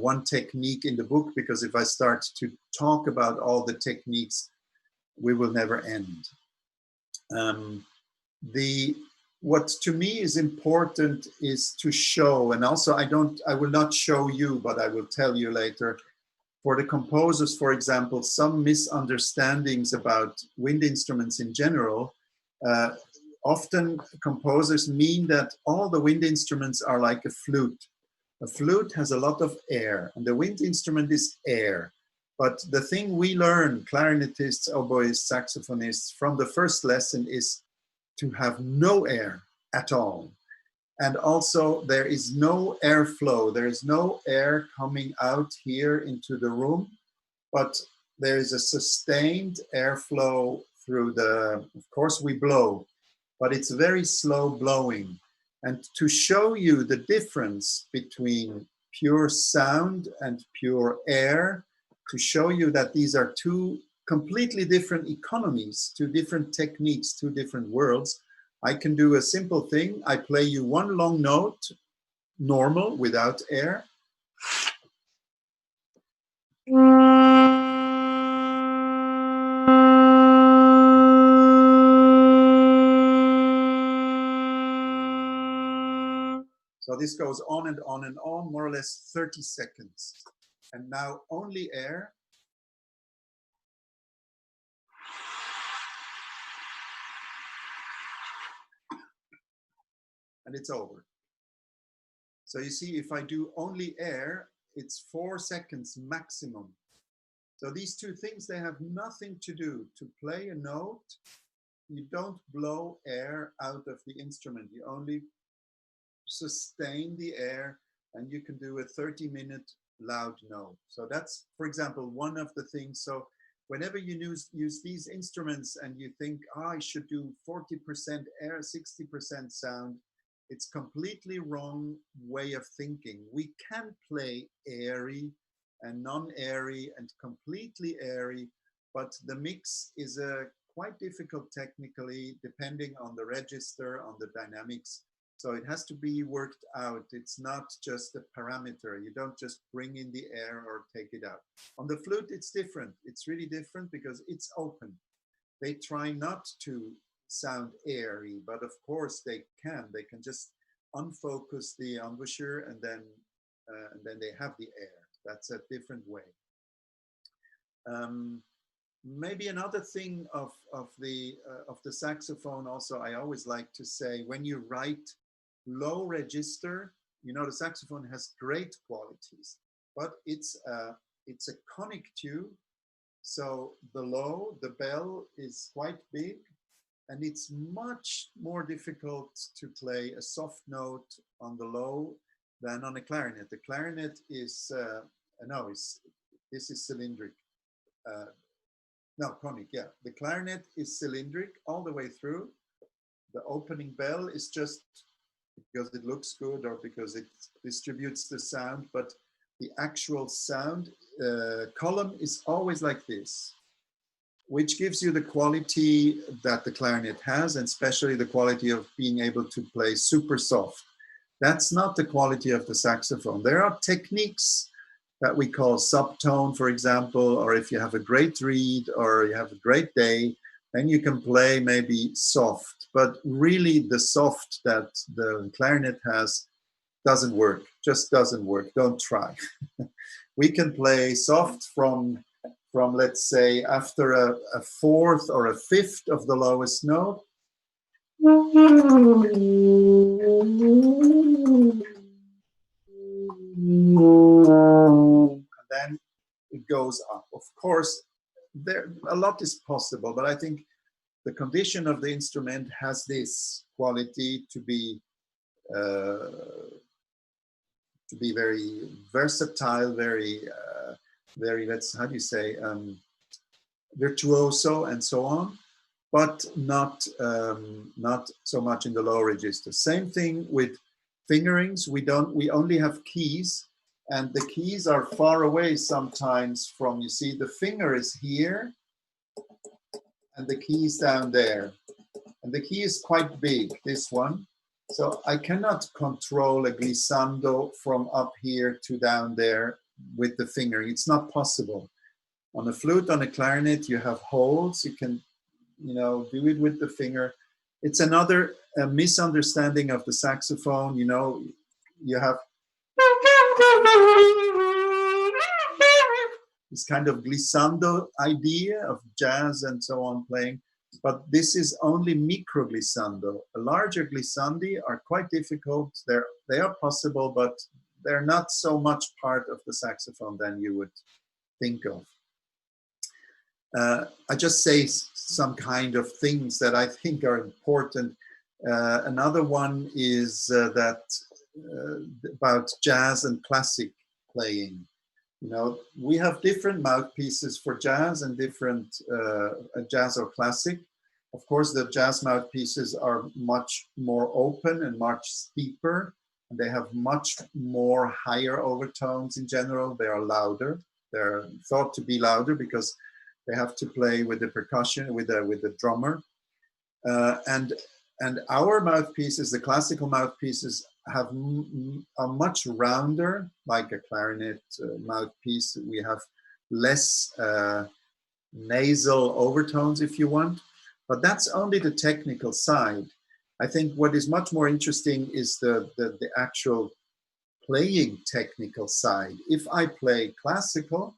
one technique in the book, because if I start to talk about all the techniques, we will never end. what to me is important is to show, and also I will not show you, but I will tell you later, for the composers, for example, some misunderstandings about wind instruments in general. Often composers mean that all the wind instruments are like a flute. A flute has a lot of air, and the wind instrument is air. But the thing we learn, clarinetists, oboists, saxophonists, from the first lesson is to have no air at all. And also there is no airflow. There is no air coming out here into the room, but there is a sustained airflow through of course we blow, but it's very slow blowing. And to show you the difference between pure sound and pure air, to show you that these are two completely different economies, two different techniques, two different worlds, I can do a simple thing. I play you one long note, normal, without air. So this goes on and on and on, more or less 30 seconds. And now only air. And it's over. So you see, if I do only air, it's 4 seconds maximum. So these two things, they have nothing to do. To play a note, you don't blow air out of the instrument. You only sustain the air, and you can do a 30-minute loud note. So that's, for example, one of the things. So whenever you use these instruments and you think, oh, I should do 40% air, 60% sound, it's completely wrong way of thinking. We can play airy and non-airy and completely airy, but the mix is quite difficult technically, depending on the register, on the dynamics. So it has to be worked out. It's not just a parameter. You don't just bring in the air or take it out. On the flute, it's different. It's really different because it's open. They try not to sound airy, but of course they can. They can just unfocus the embouchure and then they have the air. That's a different way. Maybe another thing of the saxophone also, I always like to say, when you write low register, you know, the saxophone has great qualities, but it's a conic tube. So the low, the bell is quite big, and it's much more difficult to play a soft note on the low than on a clarinet. The clarinet is, this is cylindric. No, conic, yeah. The clarinet is cylindric all the way through. The opening bell is just because it looks good or because it distributes the sound, but the actual sound column is always like this, which gives you the quality that the clarinet has, and especially the quality of being able to play super soft. That's not the quality of the saxophone. There are techniques that we call subtone, for example, or if you have a great reed or you have a great day, then you can play maybe soft. But really the soft that the clarinet has doesn't work, just doesn't work. Don't try. We can play soft from let's say after a fourth or a fifth of the lowest note. Then it goes up. Of course, a lot is possible, but I think the condition of the instrument has this quality to be very versatile, very how do you say, virtuoso and so on, but not so much in the low register. Same thing with fingerings. We only have keys, and the keys are far away sometimes from, you see, the finger is here and the key is down there, and the key is quite big, this one. So I cannot control a glissando from up here to down there with the finger. It's not possible. On a flute, on a clarinet, you have holes. You can, do it with the finger. It's another misunderstanding of the saxophone. You know, you have this kind of glissando idea of jazz and so on playing, but this is only micro glissando. A larger glissandi are quite difficult. They are possible, but they're not so much part of the saxophone than you would think of. I just say some kind of things that I think are important. Another one is that about jazz and classic playing. You know, we have different mouthpieces for jazz and different jazz or classic. Of course, the jazz mouthpieces are much more open and much steeper, and they have much more higher overtones in general. They are louder. They're thought to be louder because they have to play with the percussion, with the drummer. And our mouthpieces, the classical mouthpieces, are much rounder, like a clarinet mouthpiece. We have less nasal overtones, if you want, but that's only the technical side. I think what is much more interesting is the actual playing technical side. If I play classical,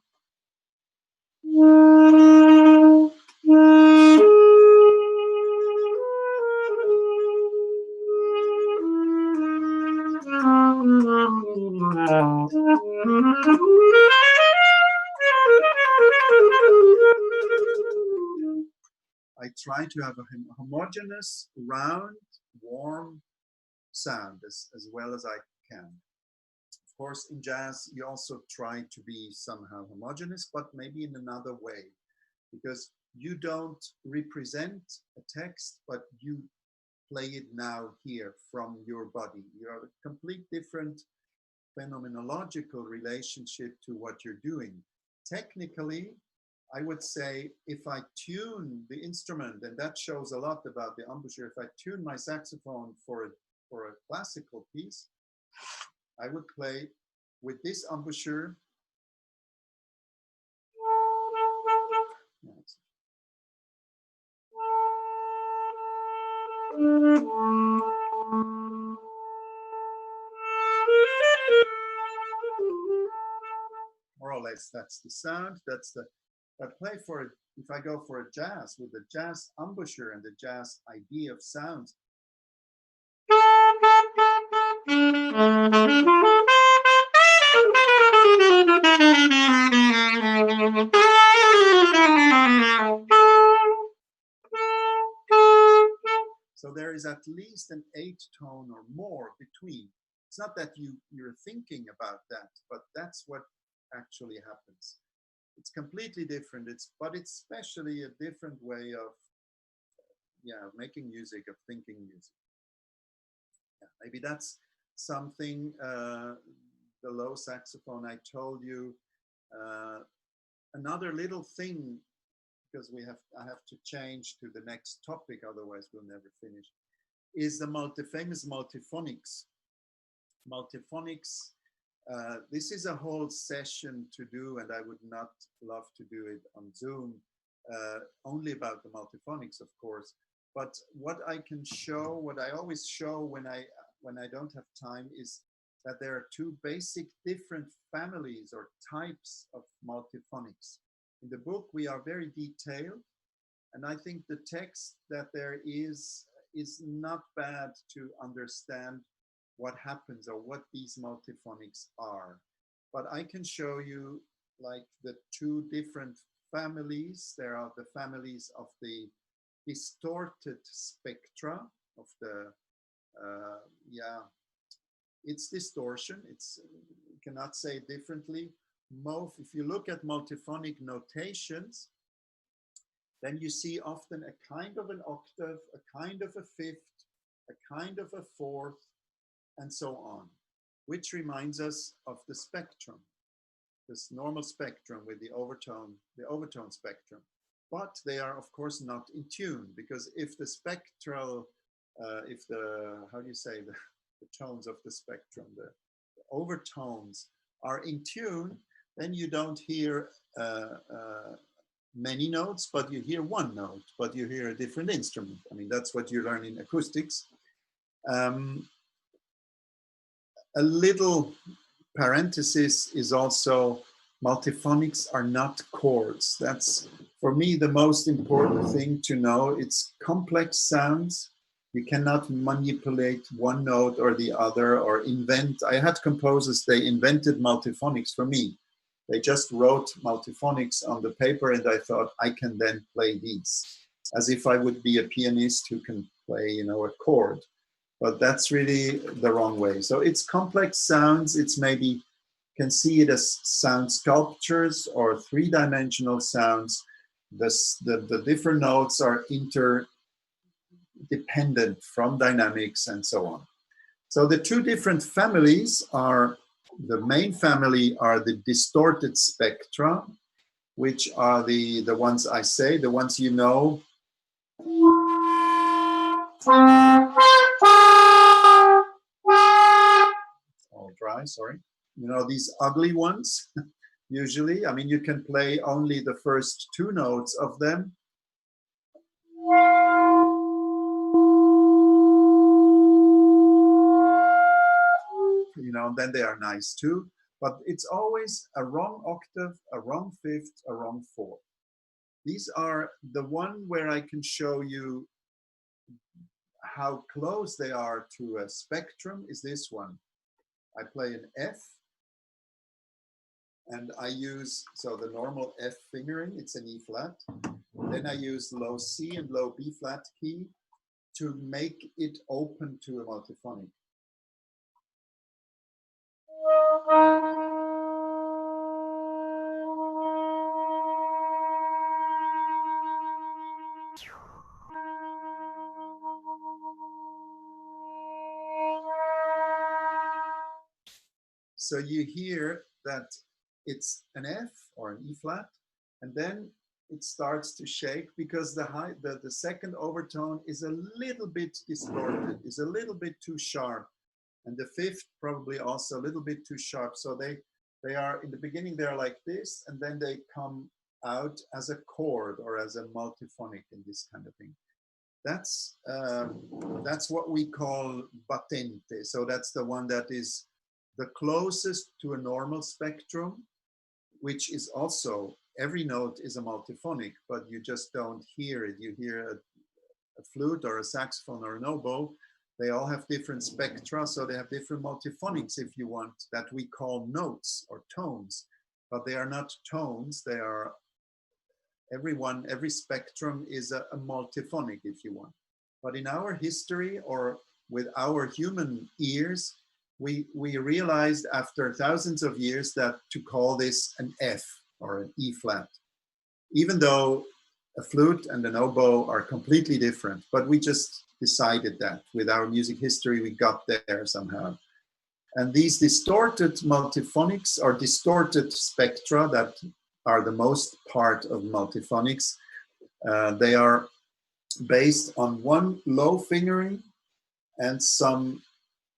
I try to have a homogeneous, round, warm sound as well as I can. Of course, in jazz, you also try to be somehow homogeneous, but maybe in another way, because you don't represent a text, but you play it now here from your body. You have a complete different phenomenological relationship to what you're doing. Technically, I would say if I tune the instrument, and that shows a lot about the embouchure, if I tune my saxophone for a classical piece, I would play with this embouchure. More or less, that's the sound. That's the. But play for it. If I go for a jazz with the jazz embouchure and the jazz idea of sounds. So there is at least an 8-tone or more between. It's not that you're thinking about that, but that's what actually happens. It's completely different. But it's especially a different way of making music, of thinking music. Yeah, maybe that's something. The low saxophone I told you. Another little thing, because I have to change to the next topic, otherwise we'll never finish, is the famous multiphonics. Multiphonics, this is a whole session to do, and I would not love to do it on Zoom, only about the multiphonics, of course. But what I can show, what I always show when I don't have time, is that there are two basic different families or types of multiphonics. In the book, we are very detailed, and I think the text that there is not bad to understand what happens or what these multiphonics are. But I can show you like the two different families. There are the families of the distorted spectra of the, it's distortion. You cannot say it differently. If you look at multiphonic notations, then you see often a kind of an octave, a kind of a fifth, a kind of a fourth, and so on, which reminds us of the spectrum, this normal spectrum with the overtone spectrum. But they are, of course, not in tune, because if the spectral, how do you say, the tones of the spectrum, the overtones are in tune, then you don't hear many notes, but you hear one note, but you hear a different instrument. I mean, that's what you learn in acoustics. A little parenthesis is also multiphonics are not chords. That's, for me, the most important thing to know. It's complex sounds. You cannot manipulate one note or the other or invent. I had composers, they invented multiphonics for me. They just wrote multiphonics on the paper and I thought I can then play these as if I would be a pianist who can play, you know, a chord. But that's really the wrong way. So it's complex sounds. It's maybe, can see it as sound sculptures or three-dimensional sounds. The different notes are interdependent from dynamics and so on. So the two different families are, the main family are the distorted spectra, which are the ones I say, the ones you know. All dry, sorry. You know, these ugly ones, usually. I mean, you can play only the first two notes of them. You know, and then they are nice too. But it's always a wrong octave, a wrong fifth, a wrong fourth. These are the one where I can show you how close they are to a spectrum is this one. I play an F and I use, so the normal F fingering, it's an E flat. Then I use low C and low B flat key to make it open to a multiphonic. So you hear that it's an F or an E flat, and then it starts to shake because the second overtone is a little bit distorted, is a little bit too sharp, and the fifth probably also a little bit too sharp. So they are, in the beginning they're like this, and then they come out as a chord or as a multiphonic in this kind of thing. That's what we call battente. So that's the one that is the closest to a normal spectrum, which is also, every note is a multiphonic, but you just don't hear it. You hear a flute or a saxophone or an oboe. They all have different spectra, so they have different multiphonics, if you want, that we call notes or tones, but they are not tones. They are, every spectrum is a multiphonic, if you want. But in our history, or with our human ears, we realized after thousands of years that to call this an F or an E flat, even though a flute and an oboe are completely different, but we just decided that with our music history, we got there somehow. And these distorted multiphonics or distorted spectra that are the most part of multiphonics, they are based on one low fingering and some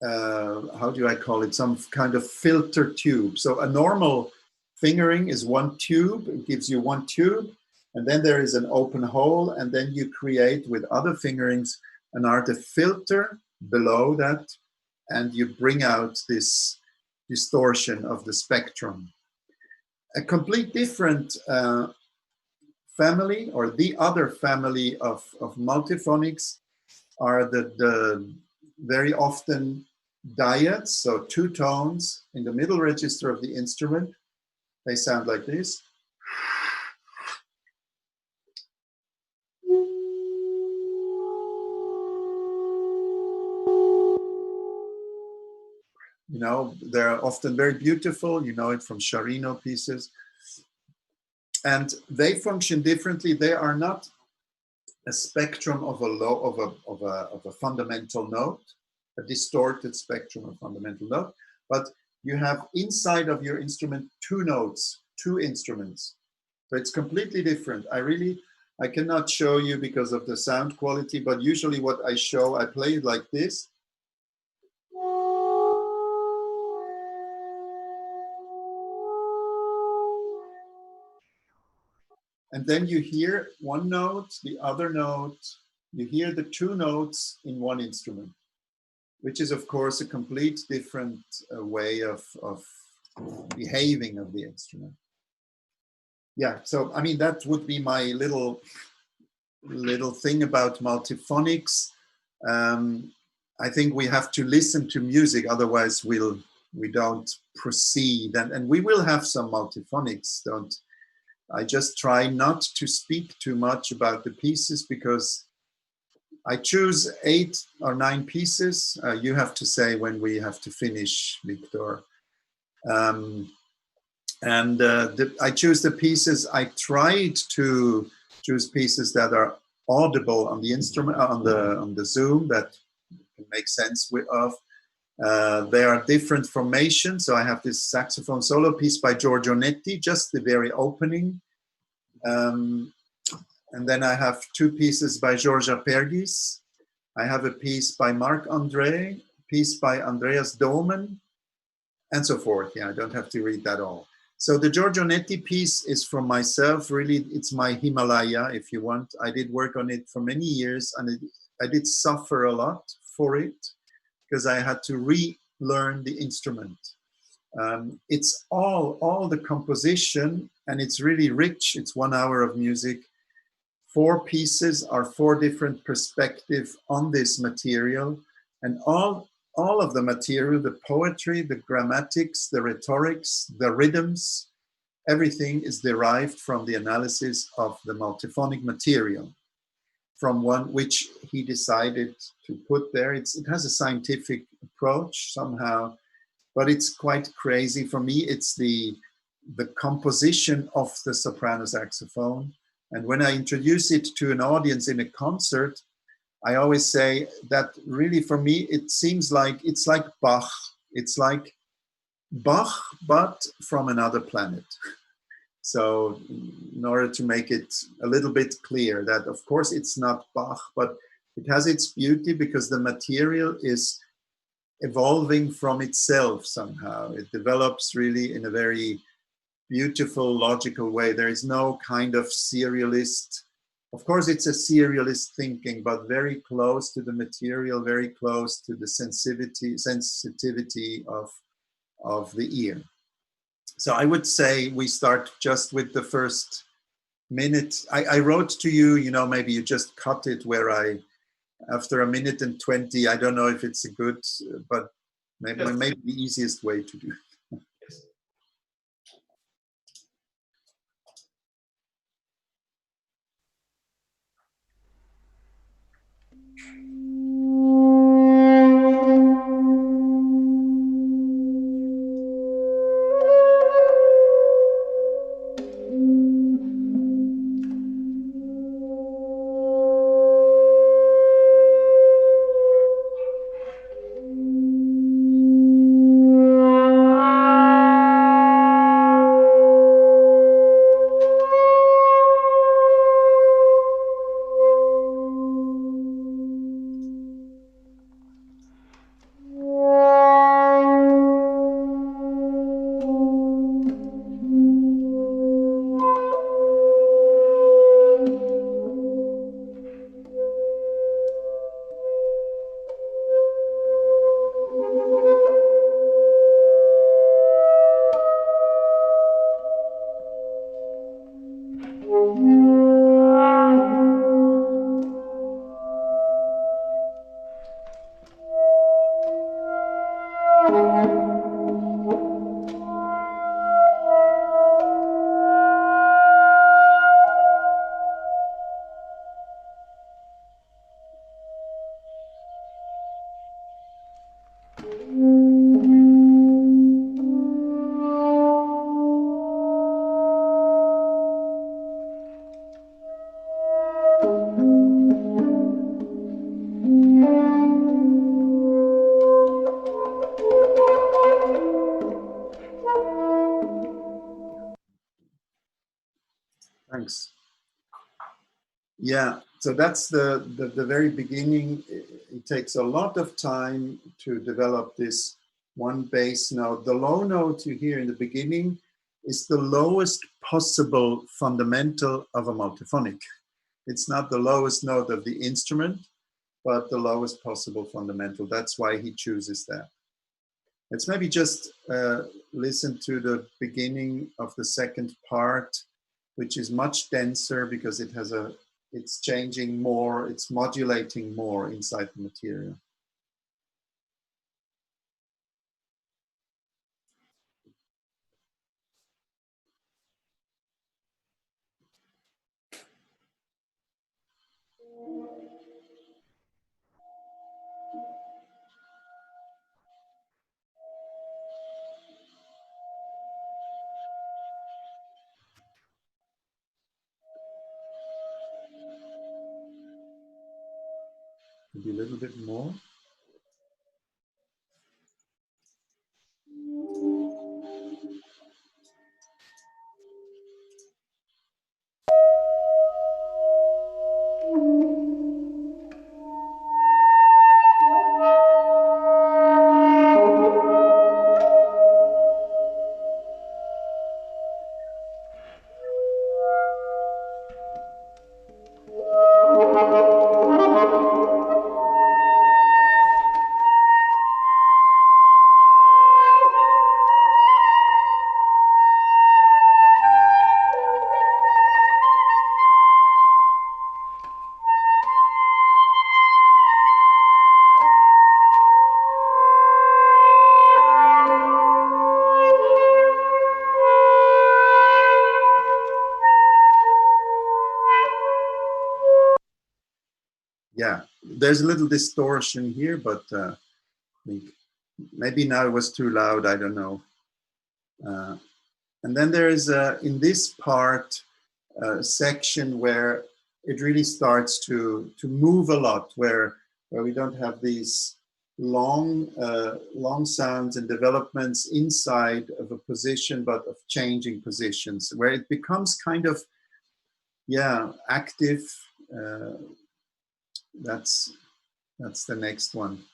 how do I call it? Some kind of filter tube. So a normal fingering is one tube, it gives you one tube, and then there is an open hole, and then you create with other fingerings an art filter below that, and you bring out this distortion of the spectrum. A complete different family, or the other family of multiphonics, are the very often dyads, so two tones in the middle register of the instrument. They sound like this. You know, they're often very beautiful. You know it from Sciarrino pieces. And they function differently. They are not a spectrum of a fundamental note, a distorted spectrum of fundamental note, but you have inside of your instrument two notes, two instruments. So it's completely different. I cannot show you because of the sound quality, but usually what I show, I play it like this. And then you hear one note, the other note, you hear the two notes in one instrument, which is, of course, a complete different way of behaving of the instrument. Yeah, so I mean, that would be my little thing about multiphonics. I think we have to listen to music, otherwise we don't proceed. And we will have some multiphonics. I just try not to speak too much about the pieces, because I choose 8 or 9 pieces. You have to say when we have to finish, Victor. I choose the pieces. I tried to choose pieces that are audible on the instrument, on the Zoom, that can make sense of. They are different formations. So I have this saxophone solo piece by Giorgio Netti, just the very opening. And then I have 2 pieces by George Apergis. I have a piece by Marc-André, piece by Andreas Domen, and so forth. Yeah, I don't have to read that all. So the Giorgio Netti piece is from myself. Really, it's my Himalaya, if you want. I did work on it for many years, and I did suffer a lot for it, because I had to relearn the instrument. It's all the composition, and it's really rich. It's 1 hour of music. 4 pieces are 4 different perspectives on this material, and all of the material, the poetry, the grammatics, the rhetorics, the rhythms, everything is derived from the analysis of the multiphonic material, from one which he decided to put there. It has a scientific approach somehow, but it's quite crazy. For me, it's the composition of the soprano saxophone. And when I introduce it to an audience in a concert, I always say that really for me, it seems like it's like Bach. It's like Bach, but from another planet. So in order to make it a little bit clear that, of course, it's not Bach, but it has its beauty because the material is evolving from itself somehow. It develops really in a very beautiful, logical way. There is no kind of serialist. Of course, it's a serialist thinking, but very close to the material, very close to the sensitivity of the ear. So I would say we start just with the first minute. I wrote to you, maybe you just cut it where after 1 minute and 20, I don't know if it's a good, but maybe the easiest way to do it. Thanks. Yeah, so that's the very beginning. It takes a lot of time to develop this one bass note. The low note you hear in the beginning is the lowest possible fundamental of a multiphonic. It's not the lowest note of the instrument, but the lowest possible fundamental. That's why he chooses that. Let's maybe just listen to the beginning of the second part, which is much denser because it has it's changing more, it's modulating more inside the material. Maybe a little bit more. Yeah, there's a little distortion here, but I think maybe now it was too loud, I don't know. And then there is, in this part, a section where it really starts to move a lot, where we don't have these long sounds and developments inside of a position, but of changing positions, where it becomes kind of, yeah, active. That's the next one.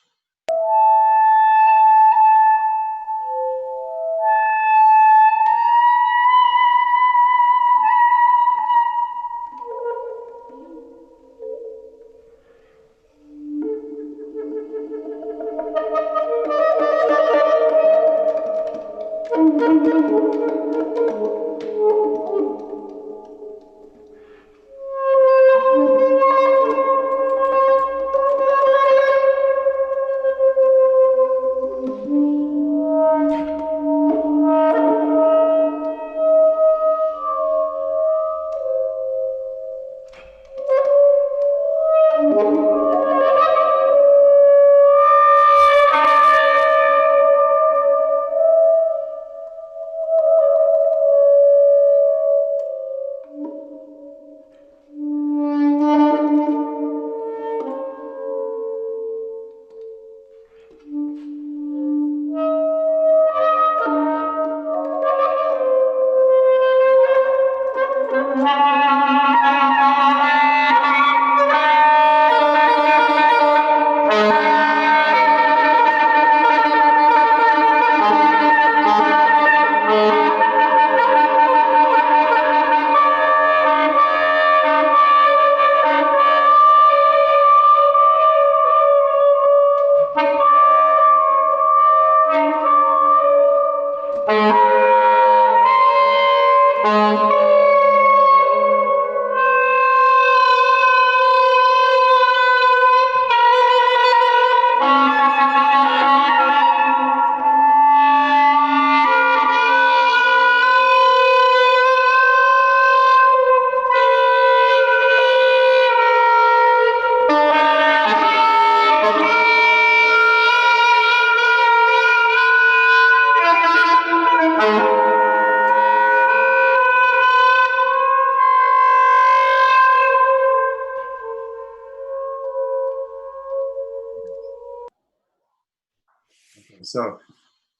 So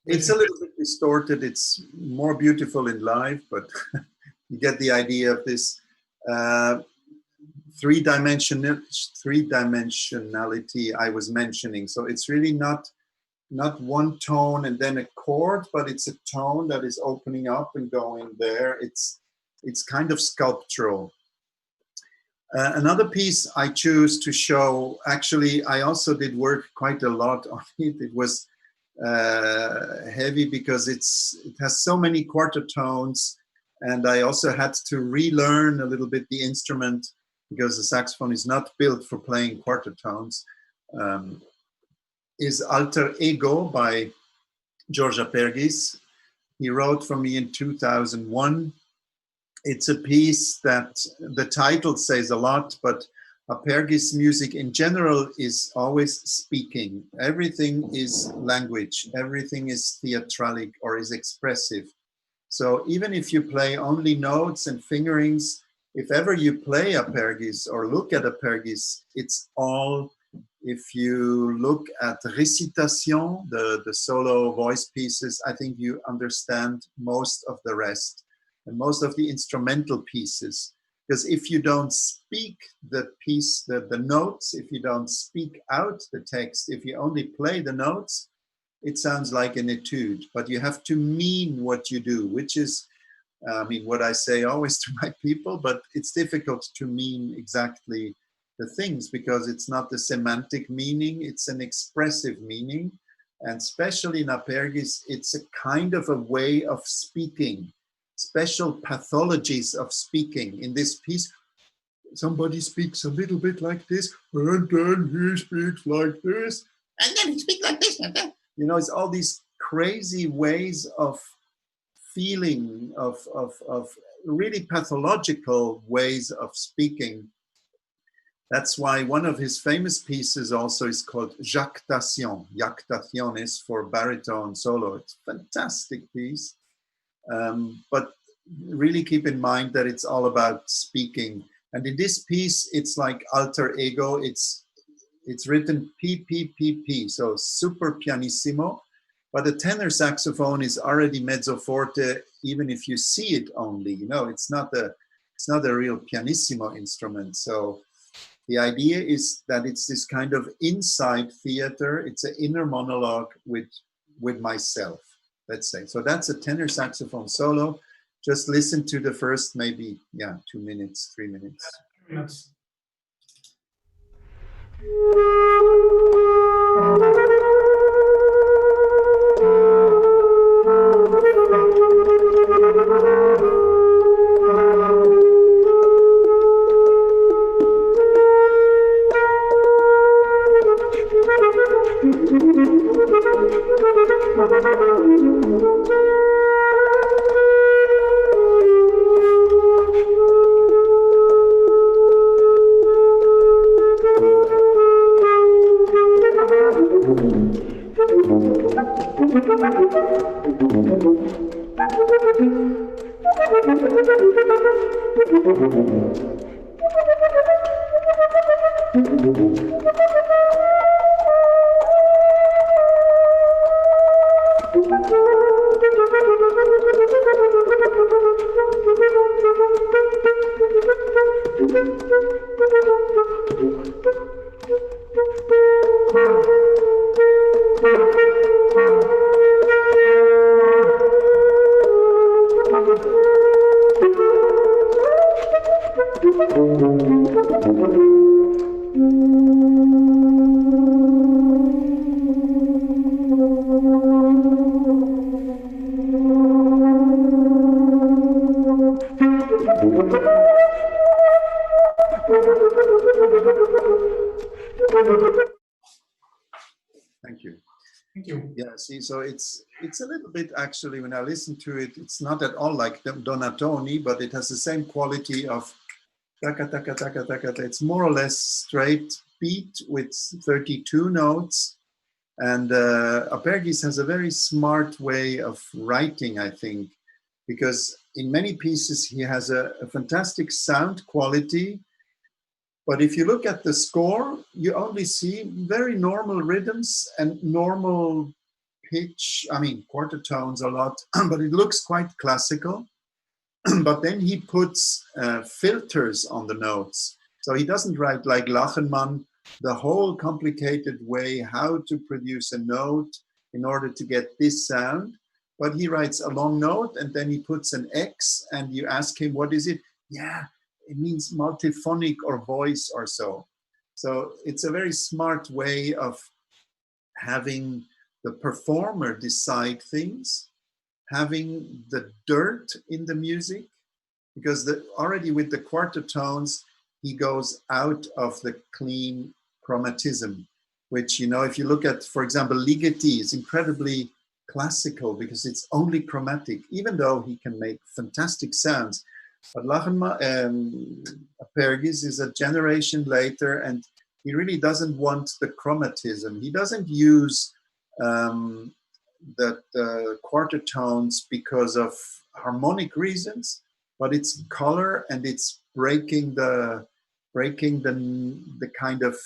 it's a little bit distorted. It's more beautiful in live, but you get the idea of this three-dimensionality I was mentioning. So it's really not not one tone and then a chord, but it's a tone that is opening up and going there. It's kind of sculptural. Another piece I choose to show, actually, I also did work quite a lot on it. It was heavy because it has so many quarter tones, and I also had to relearn a little bit the instrument because the saxophone is not built for playing quarter tones. Is Alter Ego by George Apergis. He wrote for me in 2001. It's a piece that the title says a lot, but Apergis music in general is always speaking. Everything is language. Everything is theatralic or is expressive. So even if you play only notes and fingerings, if ever you play Apergis or look at Apergis, it's all, if you look at Recitation, the solo voice pieces, I think you understand most of the rest. And most of the instrumental pieces, because if you don't speak the piece, the notes, if you don't speak out the text, if you only play the notes, it sounds like an etude, but you have to mean what you do, which is, I mean, what I say always to my people, but it's difficult to mean exactly the things because it's not the semantic meaning, it's an expressive meaning. And especially in Apergis, it's a kind of a way of speaking. Special pathologies of speaking. In this piece, somebody speaks a little bit like this, and then he speaks like this, and then he speaks like this, and then, you know, it's all these crazy ways of feeling, of really pathological ways of speaking. That's why one of his famous pieces also is called Jactation. Jactation is for baritone solo. It's a fantastic piece. But really keep in mind that it's all about speaking. And in this piece, it's like alter ego. It's written P, P, P, P, so super pianissimo. But the tenor saxophone is already mezzo forte, even if you see it only. You know, it's not a real pianissimo instrument. So the idea is that it's this kind of inside theater. It's an inner monologue with myself. Let's say. So that's a tenor saxophone solo. Just listen to the first maybe, 2 minutes, 3 minutes. Thank you. Thank you. Yeah, see, so it's a little bit, actually, when I listen to it, it's not at all like Donatoni, but it has the same quality of taka, taka, taka, taka. It's more or less straight beat with 32 notes. And Apergis has a very smart way of writing, I think, because in many pieces he has a fantastic sound quality. But if you look at the score, you only see very normal rhythms and normal pitch. I mean, quarter tones a lot, but it looks quite classical. But then he puts filters on the notes. So he doesn't write like Lachenmann, the whole complicated way how to produce a note in order to get this sound. But he writes a long note and then he puts an X and you ask him, what is it? Yeah, it means multiphonic or voice or so. So it's a very smart way of having the performer decide things, having the dirt in the music, because already with the quarter tones, he goes out of the clean chromatism, which, you know, if you look at, for example, Ligeti is incredibly classical because it's only chromatic, even though he can make fantastic sounds. But Apergis is a generation later, and he really doesn't want the chromatism. He doesn't use the quarter tones because of harmonic reasons, but it's color and it's breaking the kind of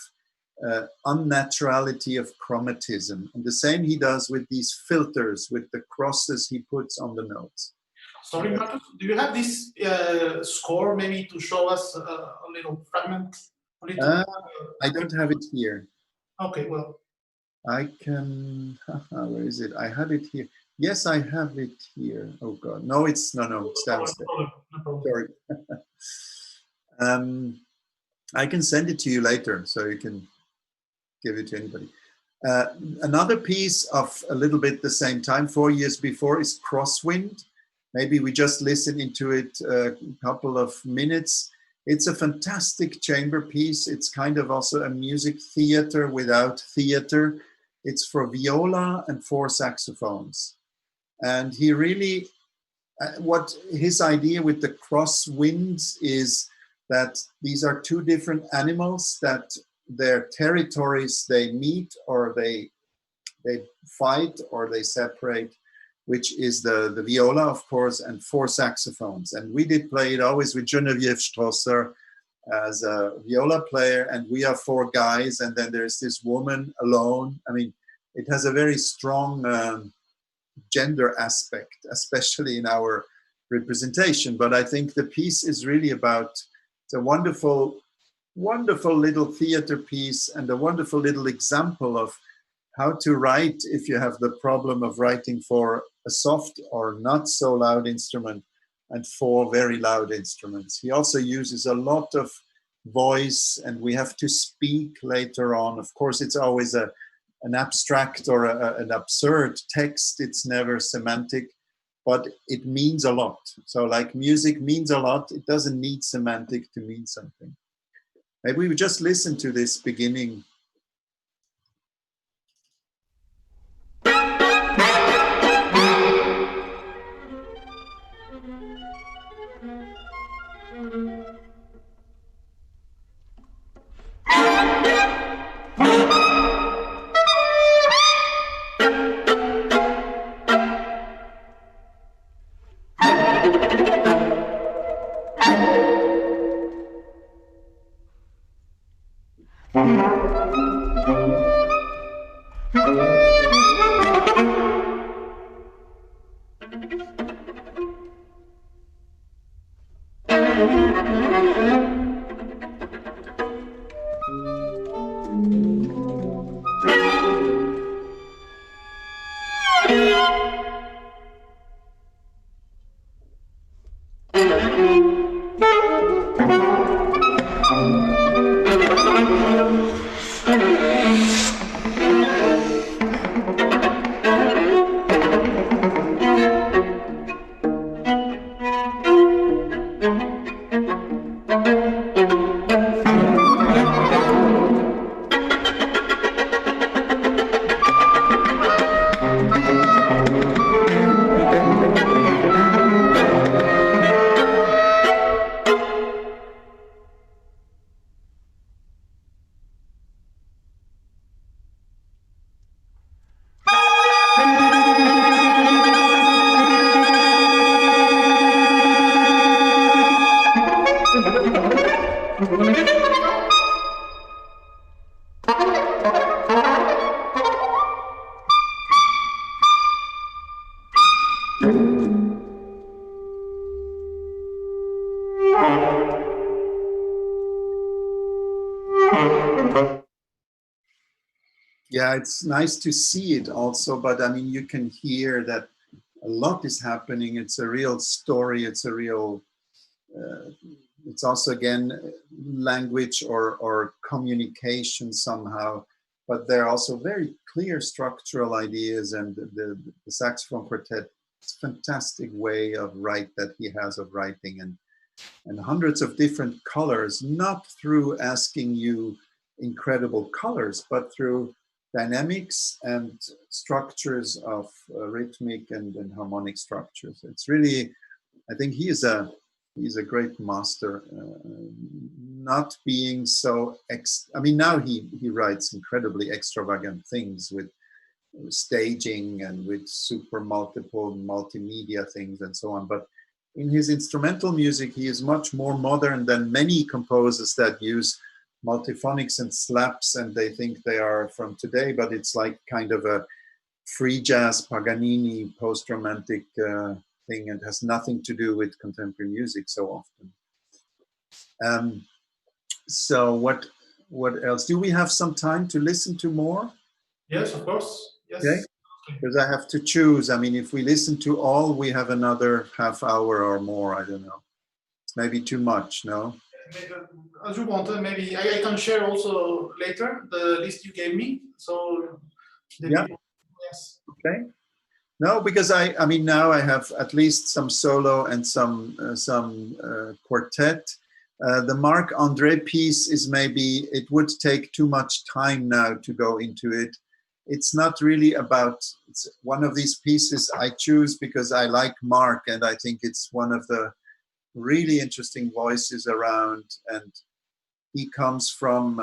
unnaturality of chromatism. And the same he does with these filters, with the crosses he puts on the notes. Sorry, Marcus, do you have this score maybe to show us a little fragment? I don't have it here. Okay, well. I can, where is it? I had it here. Yes, I have it here. Oh God, no, it's downstairs. No problem. Sorry. I can send it to you later so you can give it to anybody. Another piece of a little bit the same time, 4 years before, is Crosswind. Maybe we just listen into it a couple of minutes. It's a fantastic chamber piece. It's kind of also a music theater without theater. It's for viola and 4 saxophones. And he really, what his idea with the crosswinds is that these are 2 different animals that their territories, they meet or they fight or they separate, which is the viola, of course, and 4 saxophones. And we did play it always with Geneviève Strasser as a viola player, and we are 4 guys, and then there's this woman alone. I mean, it has a very strong gender aspect, especially in our representation. But I think the piece is really about, it's a wonderful, wonderful little theater piece and a wonderful little example of how to write if you have the problem of writing for a soft or not so loud instrument and 4 very loud instruments. He also uses a lot of voice, and we have to speak later on. Of course, it's always an abstract or an absurd text. It's never semantic, but it means a lot. So like music means a lot. It doesn't need semantic to mean something. Maybe we just listen to this beginning. Yeah, it's nice to see it also, but I mean, you can hear that a lot is happening. It's a real story. It's a real, it's also again, language or communication somehow, but there are also very clear structural ideas, and the saxophone quartet, it's a fantastic way of that he has of writing, and hundreds of different colors, not through asking you incredible colors, but through dynamics and structures of rhythmic and harmonic structures. It's really, I think he's a great master, not being so, I mean, now he writes incredibly extravagant things with staging and with super multimedia things and so on. But in his instrumental music, he is much more modern than many composers that use multiphonics and slaps, and they think they are from today, but it's like kind of a free jazz Paganini post-romantic thing, and has nothing to do with contemporary music so often. So what else? Do we have some time to listen to more? Yes, of course. Yes. Okay. Because I have to choose. I mean, if we listen to all, we have another half hour or more. I don't know. It's maybe too much, no? As you want, maybe I can share also later the list you gave me. So, yeah. Yes. Okay. No, because I mean, now I have at least some solo and some quartet. The Marc-André piece is maybe, it would take too much time now to go into it. It's not really about, it's one of these pieces I choose because I like Marc, and I think it's one of the really interesting voices around. And he comes from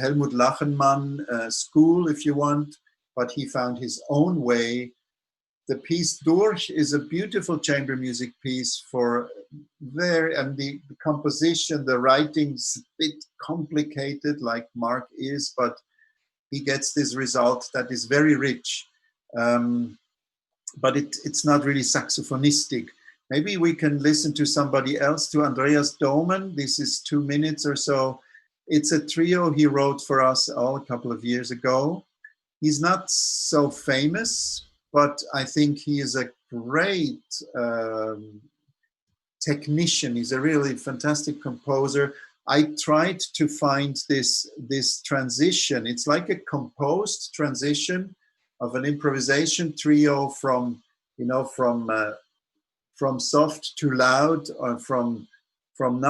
Helmut Lachenmann school, if you want, but he found his own way. The piece Durch is a beautiful chamber music piece for and the composition, the writing's a bit complicated like Marc is, but he gets this result that is very rich. But it's not really saxophonistic. Maybe we can listen to somebody else, to Andreas Domen. This is 2 minutes or so. It's a trio he wrote for us all a couple of years ago. He's not so famous, but I think he is a great technician. He's a really fantastic composer. I tried to find this transition. It's like a composed transition of an improvisation trio from, you know, from soft to loud, or from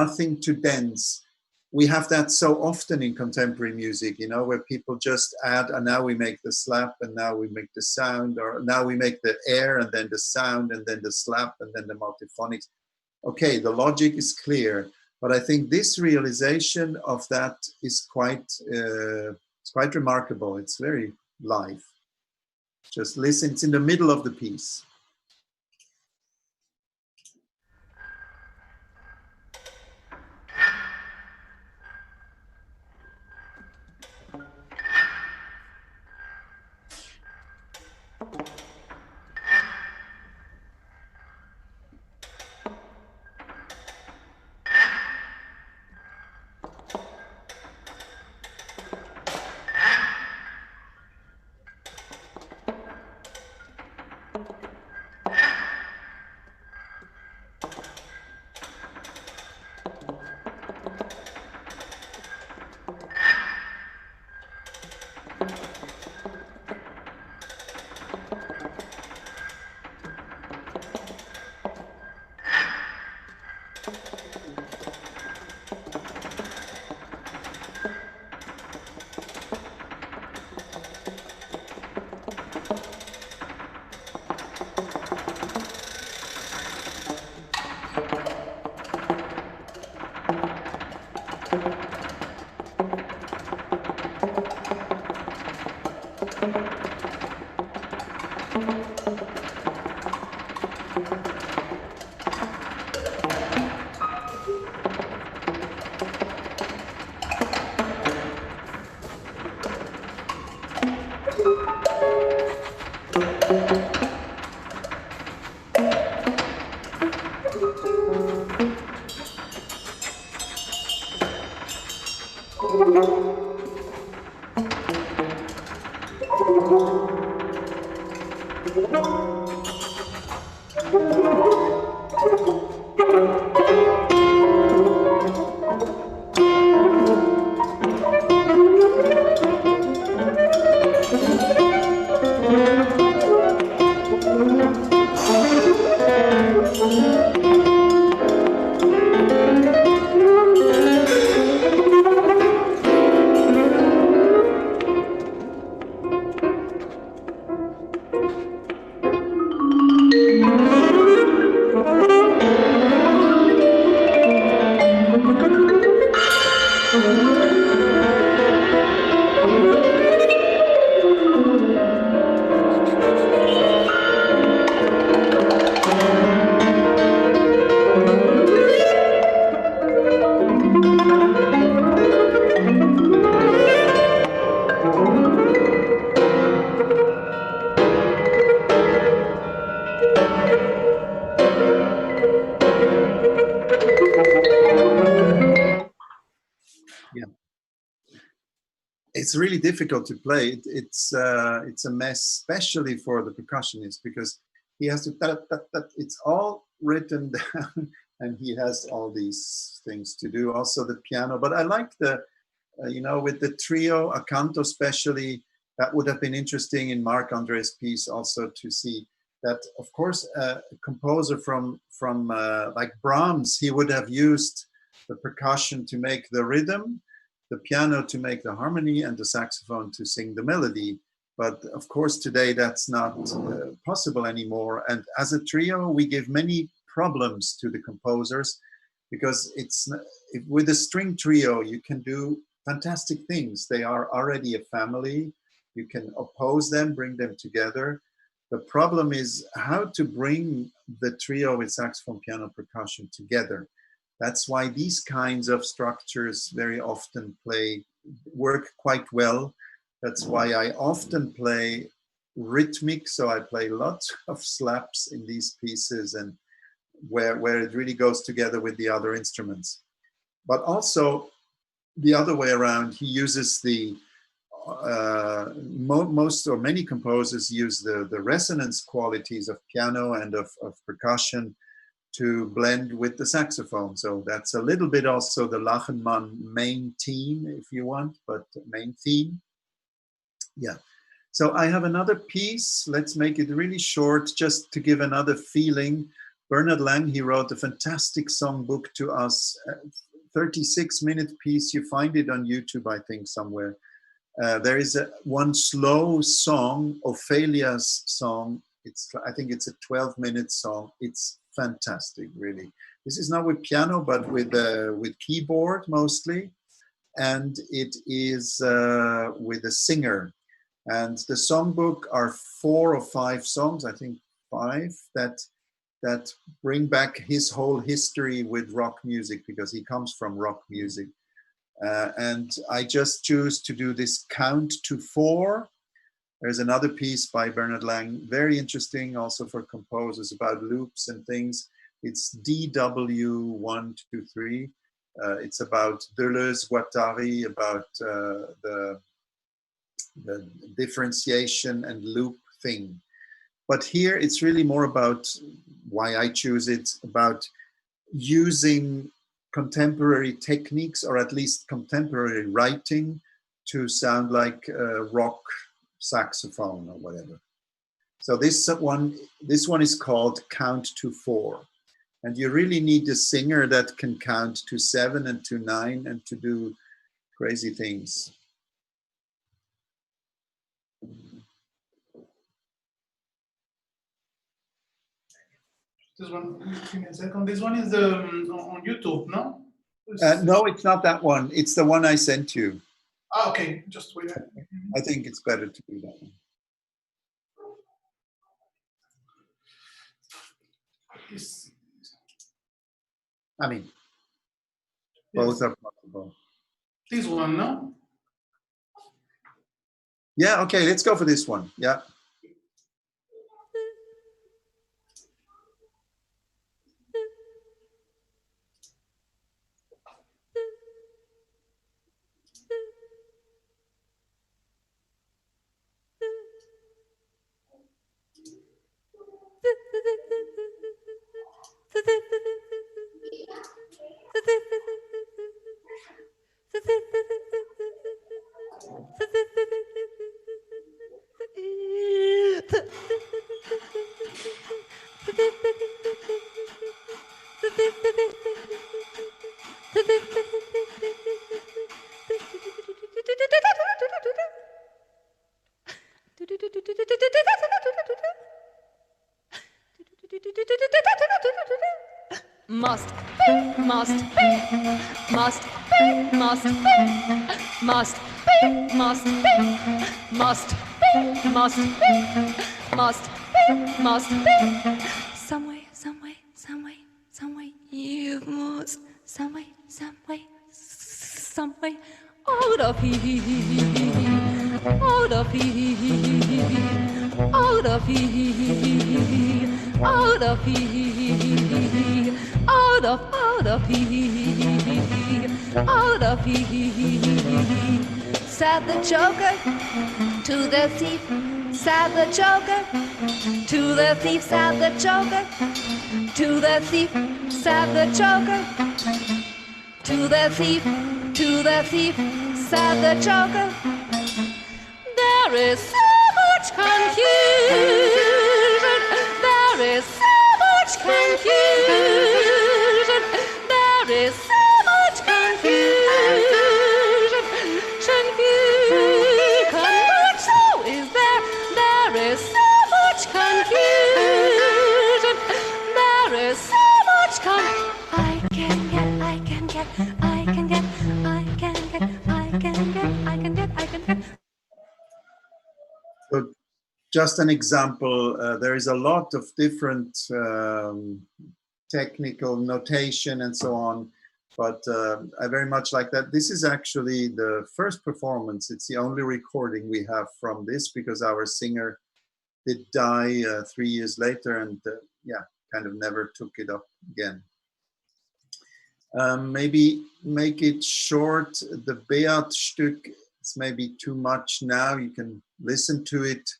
nothing to dense. We have that so often in contemporary music, you know, where people just add, and now we make the slap, and now we make the sound, or now we make the air, and then the sound, and then the slap, and then the multiphonics. Okay, the logic is clear, but I think this realization of that is it's quite remarkable. It's very live. Just listen, it's in the middle of the piece. It's really difficult to play. It's a mess, especially for the percussionist, because he has to it's all written down, and he has all these things to do. Also the piano, but I like the you know, with the trio, a canto especially, that would have been interesting in Marc André's piece also to see that. Of course, a composer from like Brahms, he would have used the percussion to make the rhythm, the piano to make the harmony, and the saxophone to sing the melody. But of course, today that's not possible anymore. And as a trio, we give many problems to the composers, because it's with a string trio, you can do fantastic things. They are already a family. You can oppose them, bring them together. The problem is how to bring the trio with saxophone, piano, percussion together. That's why these kinds of structures very often work quite well. That's why I often play rhythmic. So I play lots of slaps in these pieces, and where it really goes together with the other instruments. But also the other way around, he uses the, most or many composers use the resonance qualities of piano and of percussion to blend with the saxophone. So that's a little bit also the Lachenmann main theme, if you want, but main theme. Yeah. So I have another piece. Let's make it really short, just to give another feeling. Bernard Lang, he wrote a fantastic songbook to us, 36-minute piece. You find it on YouTube, I think, somewhere. There is one slow song, Ophelia's song. I think it's a 12-minute song. It's fantastic, really. This is not with piano, but with keyboard mostly, and it is with a singer. And the songbook are 4 or 5 songs, I think 5, that bring back his whole history with rock music, because he comes from rock music. And I just choose to do this count to 4. There's another piece by Bernard Lang, very interesting also for composers, about loops and things. It's DW 1, 2, 3. It's about Deleuze, Guattari, about the differentiation and loop thing. But here it's really more about why I choose it, about using contemporary techniques, or at least contemporary writing, to sound like rock saxophone or whatever. So this one is called Count to 4. And you really need a singer that can count to 7 and to 9 and to do crazy things. This one, give me a second. This one is on YouTube, no? No, it's not that one. It's the one I sent you. Ah, okay. Just wait. I think it's better to do that one. I mean, both are possible. This one, no? Yeah, okay, let's go for this one. Yeah. Must be, must be, must be, must be, must be, must be, must be, must be, must be, must be. Some way, some way, some way, some way, you must, some way, some way, some way, out of here, out of here, out of here, out of here, out of here, out of here. Said the joker to the thief, said the joker to the thief, said the joker to the thief, said the joker to the thief, said the joker. There is so much confusion, there is so much confusion, there is so much confusion, but so is there is so much confusion, there is so much I can get, I can get, I can get, I can get, I can get, I can get, I can get. So just an example, there is a lot of different technical notation and so on, but I very much like that. This is actually the first performance. It's the only recording we have from this because our singer did die 3 years later and yeah, kind of never took it up again. Maybe make it short. The Beat Stück, it's maybe too much now. You can listen to it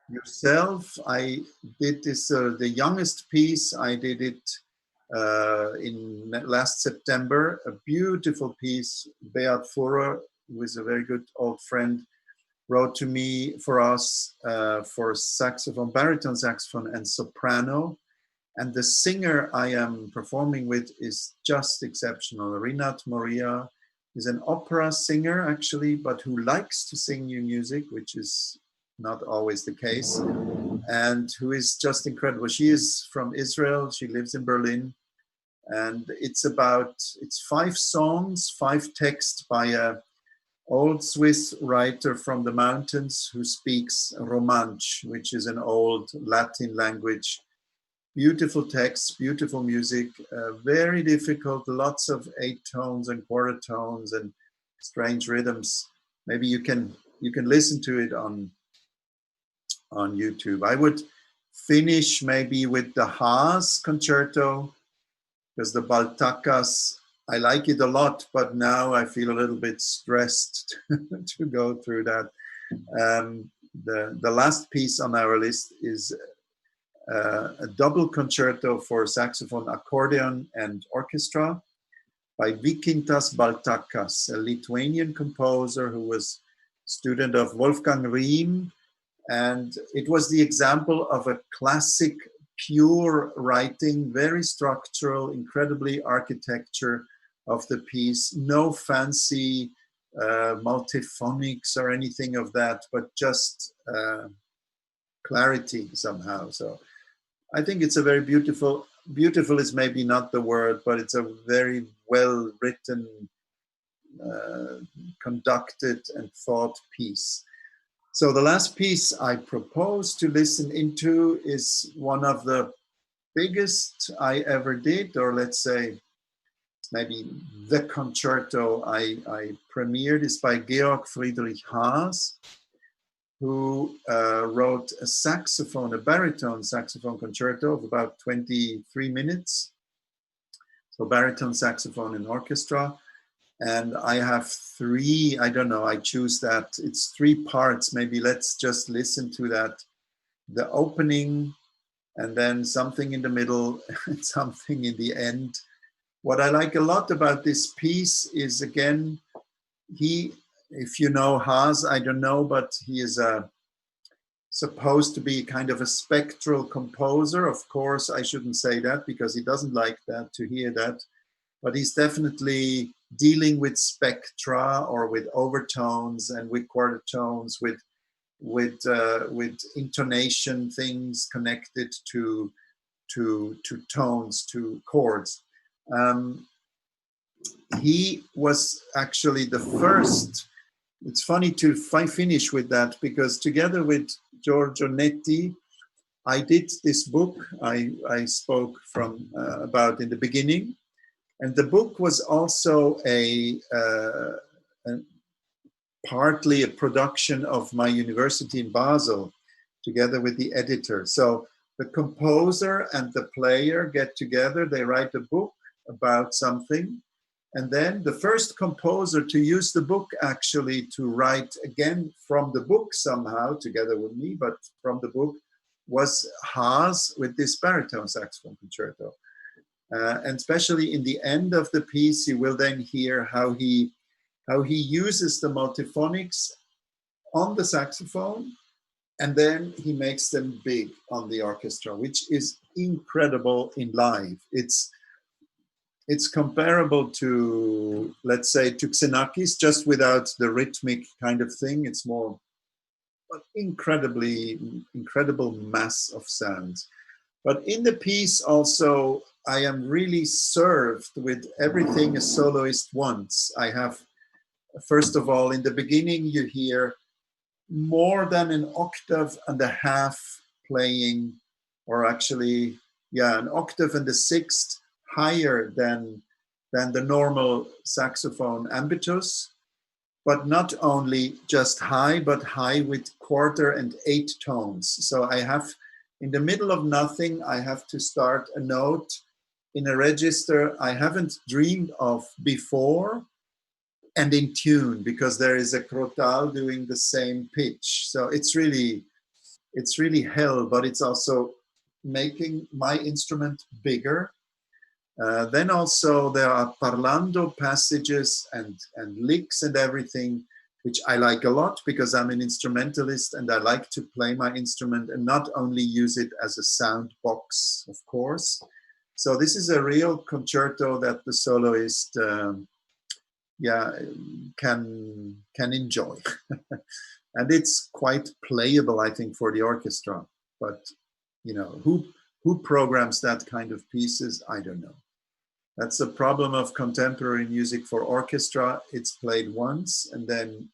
yourself. I did this, the youngest piece, I did it in last September, a beautiful piece. Beat Fuhrer, who is a very good old friend, wrote to me for us for saxophone, baritone saxophone and soprano. And the singer I am performing with is just exceptional. Rinat Moria is an opera singer actually, but who likes to sing new music, which is not always the case, and who is just incredible. She is from Israel, she lives in Berlin, and it's 5 songs, 5 texts by a old Swiss writer from the mountains who speaks Romansh, which is an old Latin language. Beautiful texts, beautiful music, very difficult, lots of 8 tones and quarter tones and strange rhythms. Maybe you can listen to it on YouTube. I would finish maybe with the Haas concerto, because the Baltakas, I like it a lot, but now I feel a little bit stressed to go through that. The last piece on our list is a double concerto for saxophone, accordion, and orchestra by Vykintas Baltakas, a Lithuanian composer who was student of Wolfgang Riem, and it was the example of a classic, pure writing, very structural, incredibly architecture of the piece, no fancy multiphonics or anything of that, but just clarity somehow. So I think it's a very beautiful is maybe not the word, but it's a very well written, conducted and thought piece. So the last piece I propose to listen into is one of the biggest I ever did, or let's say maybe the concerto I premiered, is by Georg Friedrich Haas, who wrote a saxophone, a baritone saxophone concerto of about 23 minutes. So baritone saxophone and orchestra. And I have 3, I don't know, I choose that. It's 3 parts. Maybe let's just listen to that. The opening, and then something in the middle, and something in the end. What I like a lot about this piece is, again, if you know Haas, I don't know, but he is supposed to be kind of a spectral composer. Of course, I shouldn't say that because he doesn't like that, to hear that. But he's definitely dealing with spectra or with overtones and with quarter tones, with intonation things connected to to tones, to chords. He was actually the first. It's funny to finish with that, because together with Giorgio Netti, I did this book I spoke about in the beginning. And the book was also partly a production of my university in Basel, together with the editor. So the composer and the player get together, they write a book about something. And then the first composer to use the book actually to write again from the book somehow, together with me, but from the book, was Haas with this baritone saxophone concerto. And especially in the end of the piece, you will then hear how he uses the multiphonics on the saxophone, and then he makes them big on the orchestra, which is incredible in live. It's comparable to, let's say, to Xenakis, just without the rhythmic kind of thing. It's more incredible mass of sounds. But in the piece also, I am really served with everything a soloist wants. I have, first of all, in the beginning, you hear more than an octave and a half playing, or actually, an octave and a sixth higher than the normal saxophone ambitus, but not only just high, but high with quarter and eight tones. So I have, in the middle of nothing, I have to start a note in a register I haven't dreamed of before, and in tune, because there is a crotal doing the same pitch. So it's really hell, but it's also making my instrument bigger. Then also there are parlando passages and licks and everything, which I like a lot, because I'm an instrumentalist and I like to play my instrument and not only use it as a sound box, of course. So this is a real concerto that the soloist can enjoy. And it's quite playable, I think, for the orchestra. But who programs that kind of pieces? I don't know. That's the problem of contemporary music for orchestra. It's played once and then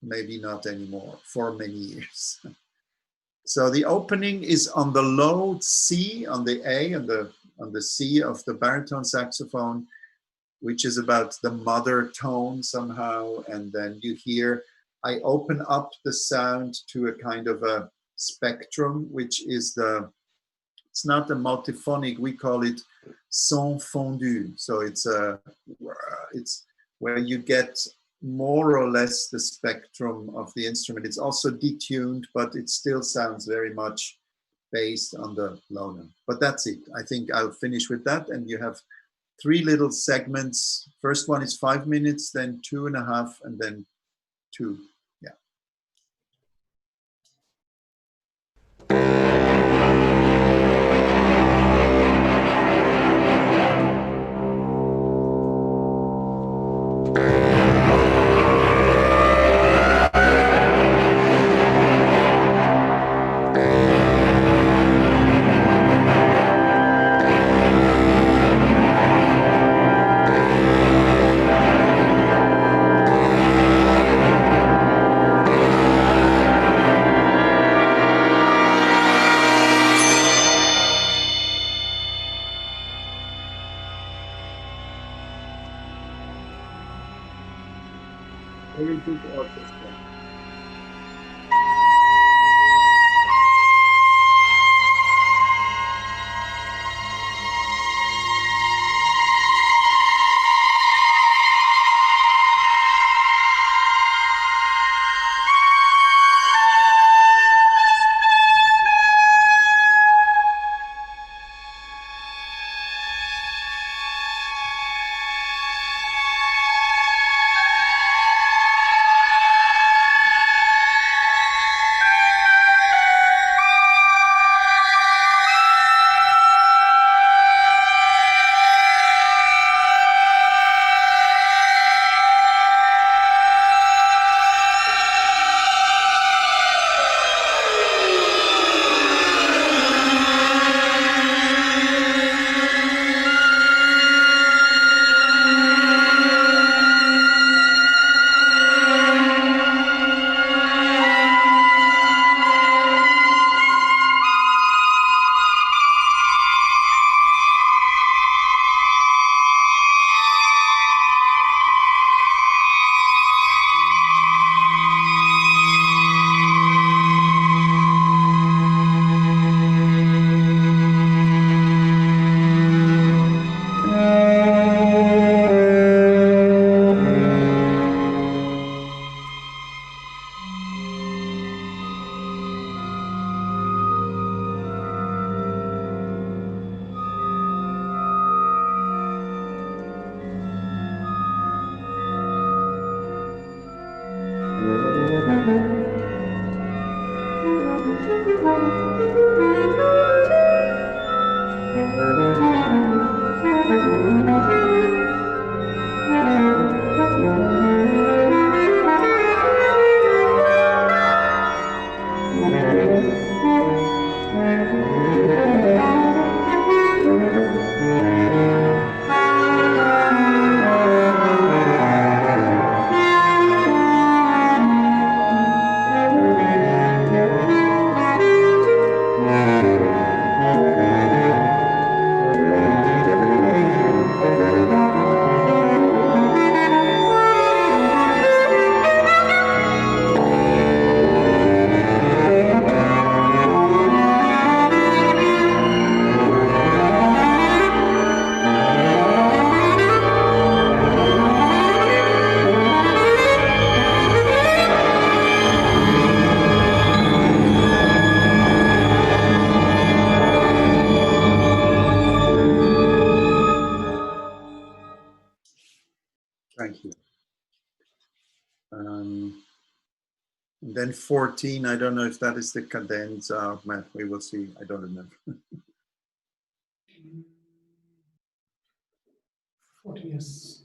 maybe not anymore for many years. So the opening is on the low C, on the A, on the C of the baritone saxophone, which is about the mother tone somehow. And then you hear, I open up the sound to a kind of a spectrum, which is it's not a multiphonic, we call it son fondu. So it's where you get more or less the spectrum of the instrument. It's also detuned, but it still sounds very much based on the low note. But that's it. I think I'll finish with that. And you have 3 little segments. First one is 5 minutes, then 2.5, and then 2. Very good orchestra. Thank you. Then 14, I don't know if that is the cadenza, Matt, we will see, I don't remember. 14, yes.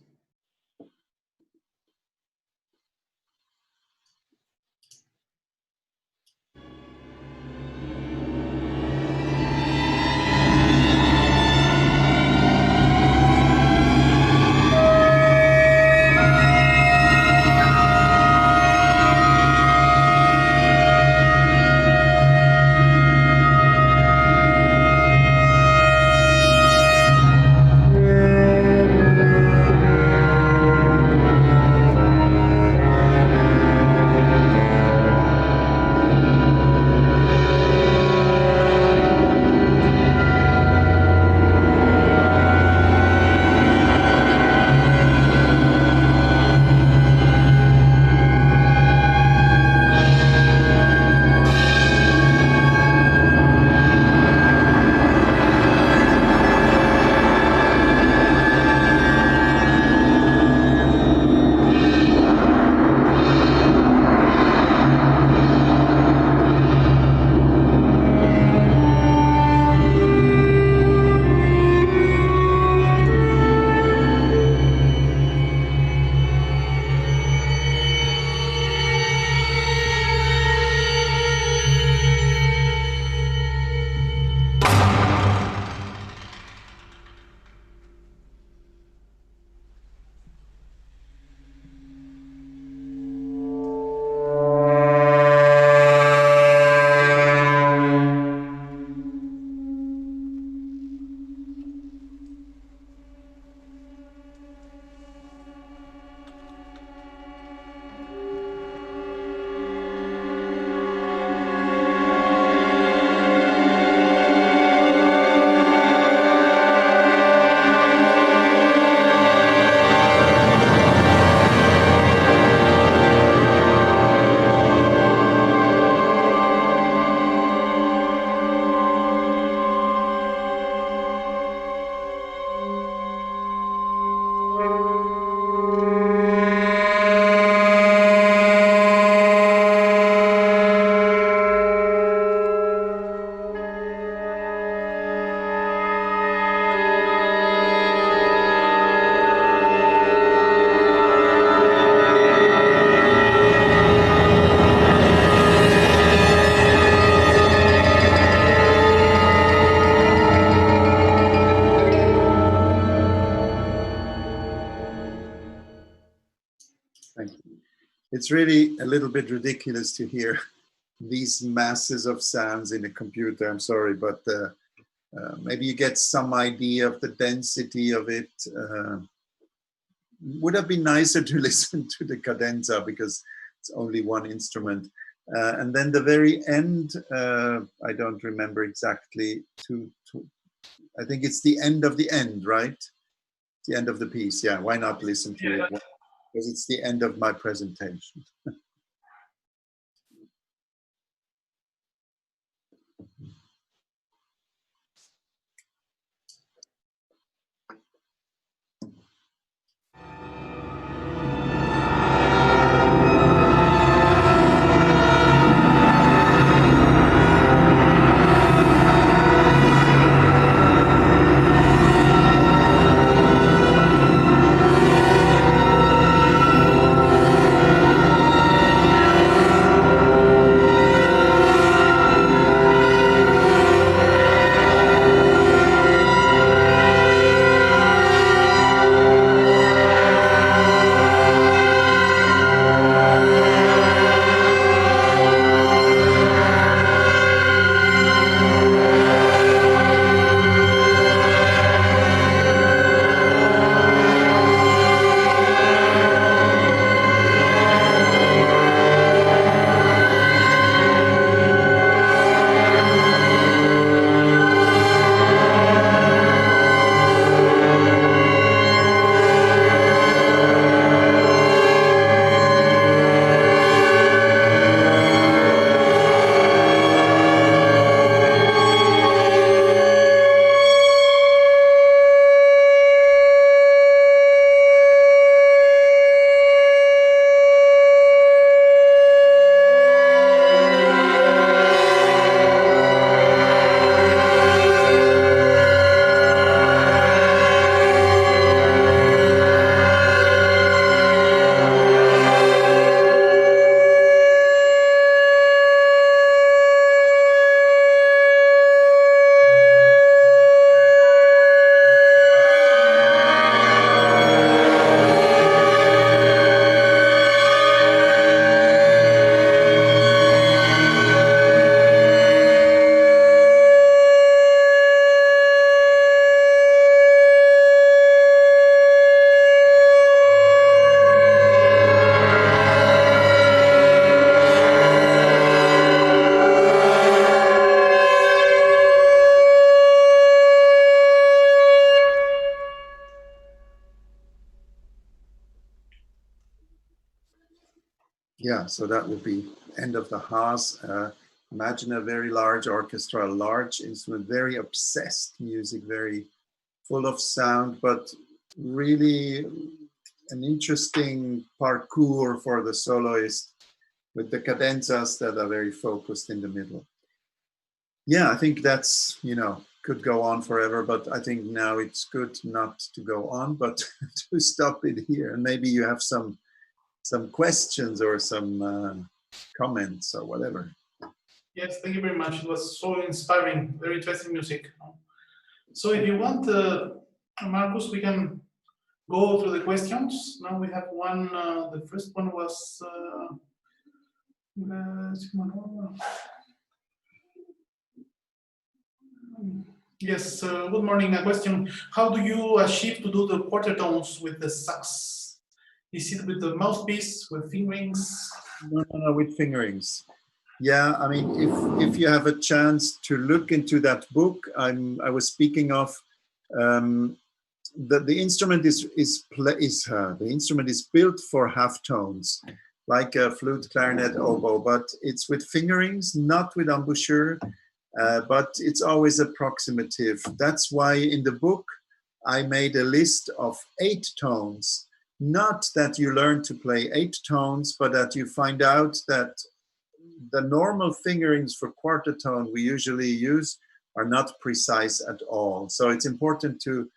It's really a little bit ridiculous to hear these masses of sounds in a computer. I'm sorry, but maybe you get some idea of the density of it. Would have been nicer to listen to the cadenza because it's only one instrument. And then the very end, I don't remember exactly. I think it's the end of the end, right? The end of the piece. Yeah, why not listen to it? Because it's the end of my presentation. Yeah, so that would be end of the Haas. Imagine a very large orchestra, a large instrument, very obsessed music, very full of sound, but really an interesting parkour for the soloist with the cadenzas that are very focused in the middle. Yeah, I think that's, could go on forever, but I think now it's good not to go on, but to stop it here. And maybe you have some questions or some comments or whatever. Yes, thank you very much. It was so inspiring, very interesting music. So if you want, Marcus, we can go through the questions. Now we have one, the first one was, yes, good morning. A question, how do you achieve to do the quarter tones with the sax? Is it with the mouthpiece, with fingerings? No, with fingerings. Yeah, I mean, if you have a chance to look into that book I was speaking of, the instrument the instrument is built for half tones, like a flute, clarinet, oboe, but it's with fingerings, not with embouchure, but it's always approximative. That's why in the book I made a list of 8 tones. Not that you learn to play 8 tones, but that you find out that the normal fingerings for quarter tone we usually use are not precise at all. So it's important to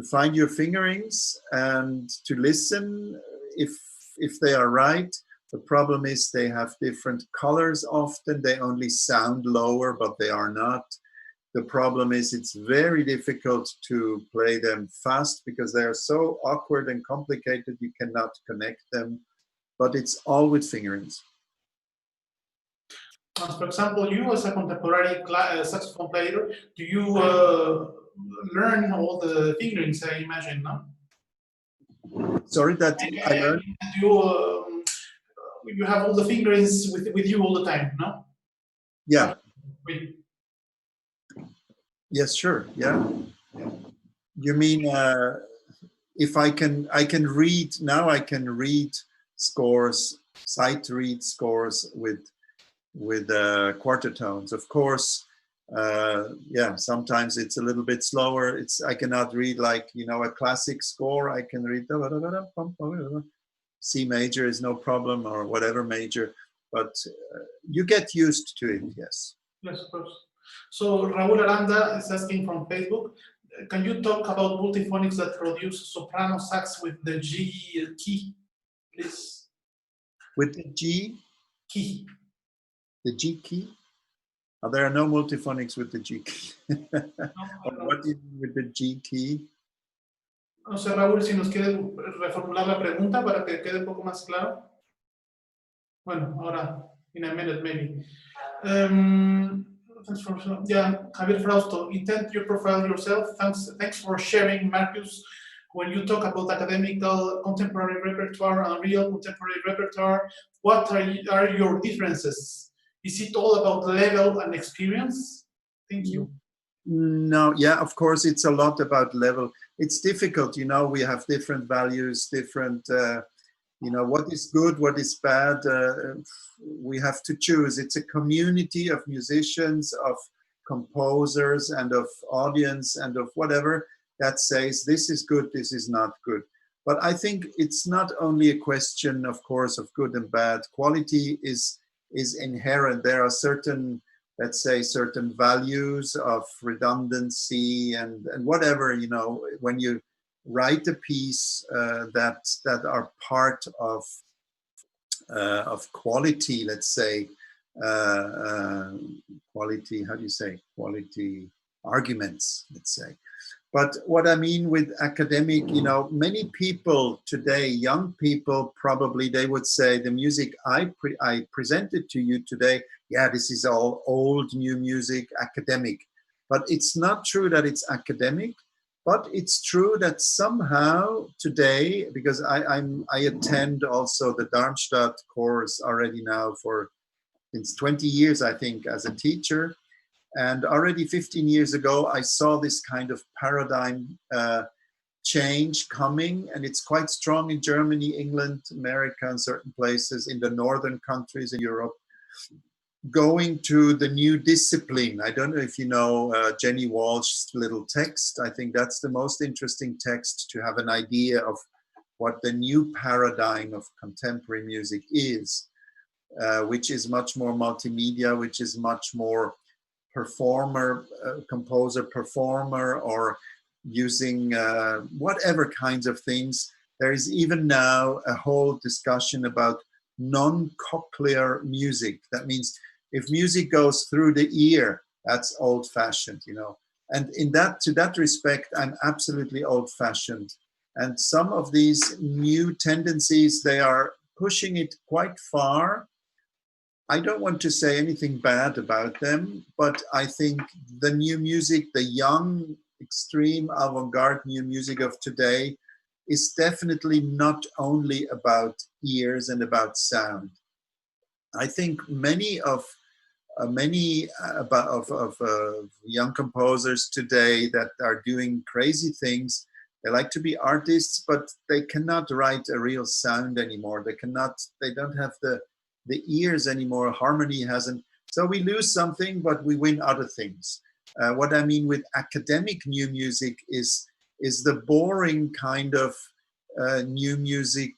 find your fingerings and to listen if they are right. The problem is they have different colors often. They only sound lower, but they are not. The problem is it's very difficult to play them fast because they are so awkward and complicated you cannot connect them, but it's all with fingerings. For example, you as a contemporary saxophone player, do you learn all the fingerings, I imagine, no? Sorry, that I learned? You have all the fingerings with you all the time, no? Yeah. Yes, sure, yeah. You mean if I can read, now I can read scores, sight read scores with quarter tones. Of course, yeah, sometimes it's a little bit slower. I cannot read like, a classic score. I can read C major is no problem, or whatever major, but you get used to it, yes. Yes, of course. So Raúl Aranda is asking from Facebook, can you talk about multiphonics that produce soprano sax with the G key, please? With the G? Key. The G key? Oh, there are no multiphonics with the G key. What do you mean with the G key? No sé, Raúl, si nos quiere reformular la pregunta para que quede un poco más claro. Bueno, ahora, in a minute, maybe. Yeah, Javier Frausto, intend your profile yourself. Thanks for sharing, Marcus. When you talk about academical contemporary repertoire and real contemporary repertoire, what are your differences? Is it all about level and experience? Thank you. No, yeah, of course, it's a lot about level. It's difficult, we have different values, different, what is good, what is bad. We have to choose. It's a community of musicians, of composers, and of audience, and of whatever that says this is good, this is not good. But I think it's not only a question, of course, of good and bad. Quality is inherent. There are certain, let's say, certain values of redundancy and whatever, when you write a piece that are part of quality, let's say, quality, how do you say, quality arguments, let's say. But what I mean with academic, many people today, young people, probably they would say the music I presented to you today, yeah, this is all old, new music, academic. But it's not true that it's academic, but it's true that somehow today, because I attend also the Darmstadt course already now since 20 years, I think, as a teacher. And already 15 years ago, I saw this kind of paradigm change coming, and it's quite strong in Germany, England, America, and certain places in the northern countries in Europe, going to the new discipline. I don't know if you know Jenny Walsh's little text. I think that's the most interesting text to have an idea of what the new paradigm of contemporary music is, which is much more multimedia, which is much more performer, composer, performer, or using whatever kinds of things. There is even now a whole discussion about non-cochlear music. That means if music goes through the ear, that's old-fashioned, you know. And in that, to that respect, I'm absolutely old-fashioned. And some of these new tendencies, they are pushing it quite far. I don't want to say anything bad about them, but I think the new music, the young, extreme avant-garde new music of today is definitely not only about ears and about sound. I think many young composers today that are doing crazy things, they like to be artists, but they cannot write a real sound anymore. They don't have the ears anymore. Harmony hasn't. So we lose something, but we win other things. What I mean with academic new music is the boring kind of new music,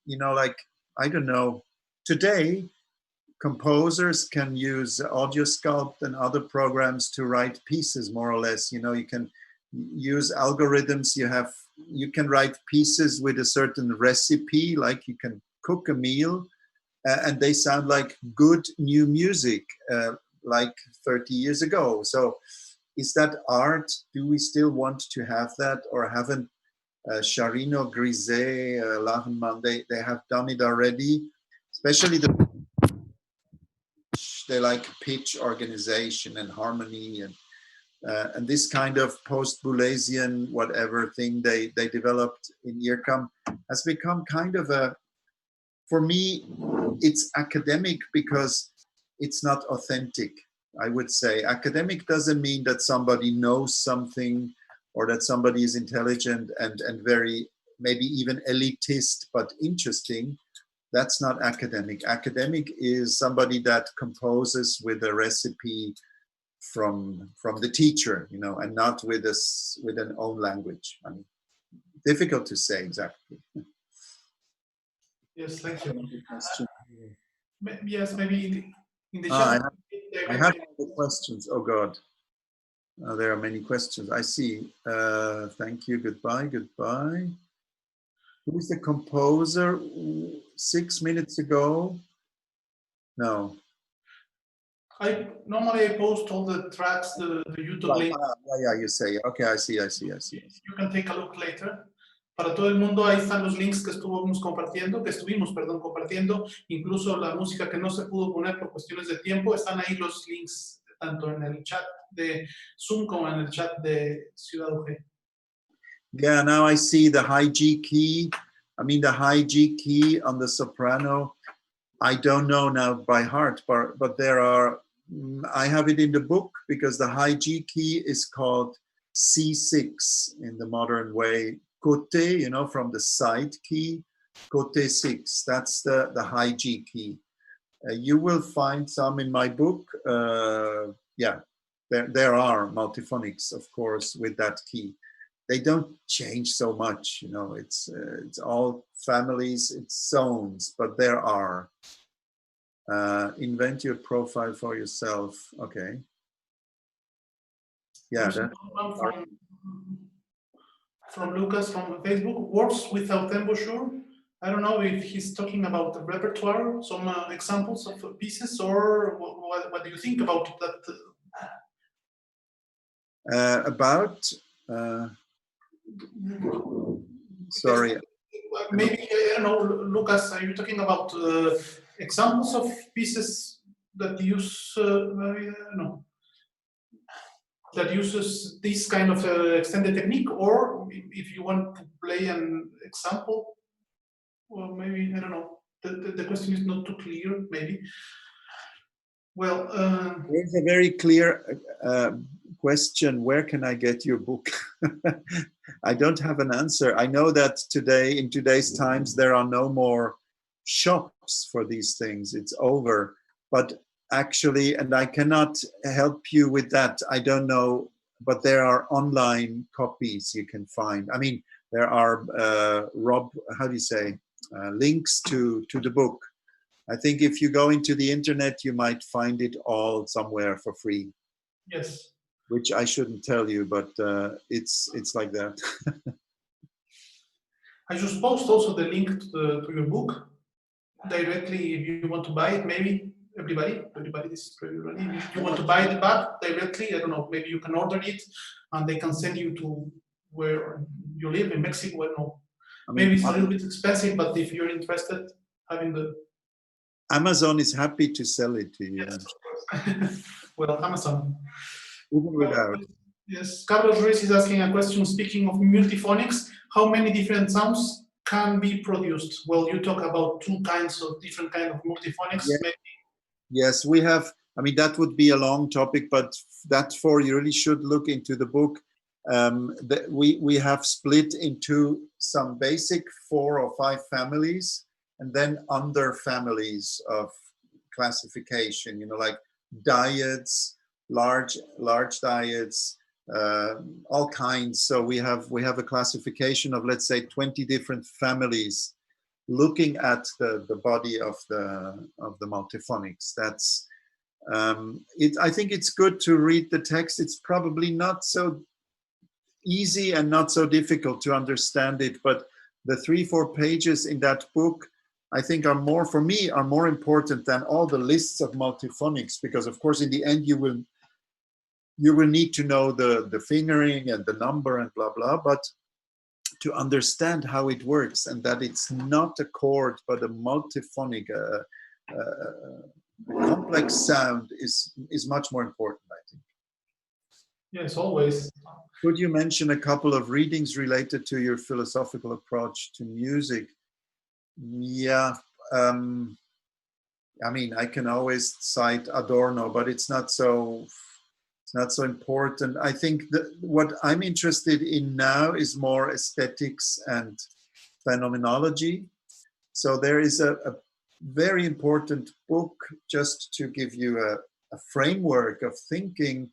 you know, like, I don't know, today, composers can use AudioSculpt and other programs to write pieces, more or less. You know, you can use algorithms. You can write pieces with a certain recipe, like you can cook a meal, and they sound like good new music, like 30 years ago. So is that art? Do we still want to have that, or haven't Charino, Griset, Lachenmann, they have done it already, especially they like pitch organization and harmony and this kind of post-Boulesian whatever thing they developed in IRCAM has become kind of a, for me, it's academic because it's not authentic, I would say. Academic doesn't mean that somebody knows something or that somebody is intelligent and very, maybe even elitist, but interesting. That's not academic. Academic is somebody that composes with a recipe from the teacher, you know, and not with an own language. I mean, difficult to say exactly. Yes, thank you. Maybe yes, maybe in the chat. I have the questions. Oh God, there are many questions. I see. Thank you. Goodbye. Goodbye. Who is the composer 6 minutes ago? No. I normally post all the tracks, the YouTube link. Yeah, you say. Okay, I see. You can take a look later. Para todo el mundo, ahí están los links que estuvimos compartiendo, incluso la música que no se pudo poner por cuestiones de tiempo, están ahí los links, tanto en el chat de Zoom como en el chat de Ciudad UG. Yeah, now I see the high G key. I mean, the high G key on the soprano. I don't know now by heart, but there are, I have it in the book because the high G key is called C6 in the modern way. Côté, you know, from the side key, Côté 6, that's the high G key. You will find some in my book. Yeah, there are multiphonics, of course, with that key. They don't change so much, you know, it's all families, it's zones, but there are. Invent your profile for yourself. Okay. Yeah. From Lucas from Facebook, works without embouchure. I don't know if he's talking about the repertoire, some examples of pieces, or what do you think about that? Sorry. Maybe, I don't know, Lucas, are you talking about examples of pieces that use, that uses this kind of extended technique, or if you want to play an example, well, maybe, I don't know, the question is not too clear, maybe. Well, there's a very clear question, where can I get your book? I don't have an answer. I know that today, in today's times, there are no more shops for these things. It's over. But actually, and I cannot help you with that. I don't know, but there are online copies you can find. I mean, there are, links to the book. I think if you go into the internet, you might find it all somewhere for free. Yes. Which I shouldn't tell you, but it's like that. I just post also the link to your book directly if you want to buy it. Maybe everybody, this is for everybody. If you want to buy the book directly, I don't know. Maybe you can order it, and they can send you to where you live in Mexico. I don't know. Maybe it's a little bit expensive, but if you're interested, having the Amazon is happy to sell it to you. Yes, of course. Well, Amazon. Even without. Yes, Carlos Ruiz is asking a question. Speaking of multiphonics, how many different sounds can be produced? Well, you talk about different kind of multiphonics. Yeah. Maybe. Yes, we have. I mean, that would be a long topic, but you really should look into the book. We have split into some basic 4 or 5 families, and then under families of classification. Like diodes, large diodes, all kinds. So we have a classification of, let's say, 20 different families looking at the body of the multiphonics. That's I think it's good to read the text. It's probably not so easy and not so difficult to understand it, but the 3-4 pages in that book, I think are more important than all the lists of multiphonics, because of course in the end you will need to know the fingering and the number and blah blah, but to understand how it works and that it's not a chord but a multiphonic complex sound is much more important, I think. Yes, always. Could you mention a couple of readings related to your philosophical approach to music? Yeah, I mean, I can always cite Adorno, but it's not so important. I think that what I'm interested in now is more aesthetics and phenomenology. So there is a very important book, just to give you a framework of thinking,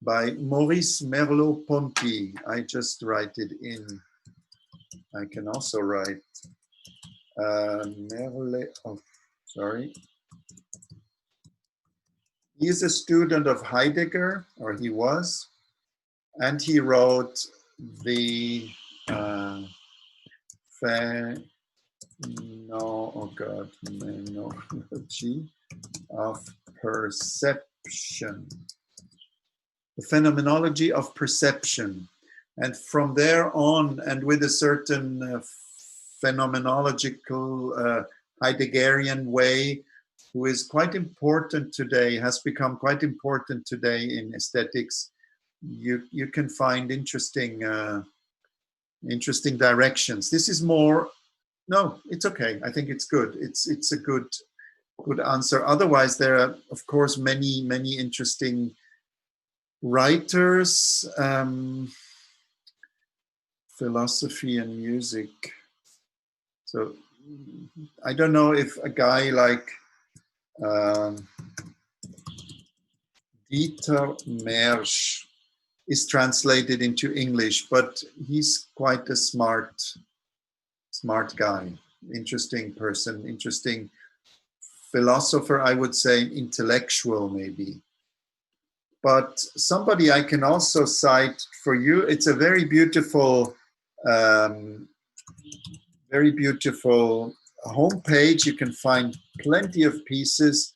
by Maurice Merleau-Ponty. I just write it in. I can also write He is a student of Heidegger, or he was, and he wrote the phenomenology of perception. The phenomenology of perception. And from there on, and with a certain phenomenological Heideggerian way, who is quite important today, has become quite important today in aesthetics, you can find interesting directions. This is more, no, it's okay. I think it's good. It's a good answer. Otherwise, there are, of course, many interesting writers, philosophy and music. So I don't know if a guy like Dieter Mersch is translated into English, but he's quite a smart guy, interesting person, interesting philosopher, I would say, intellectual ome. But somebody I can also cite for you, it's a very beautiful homepage. You can find plenty of pieces,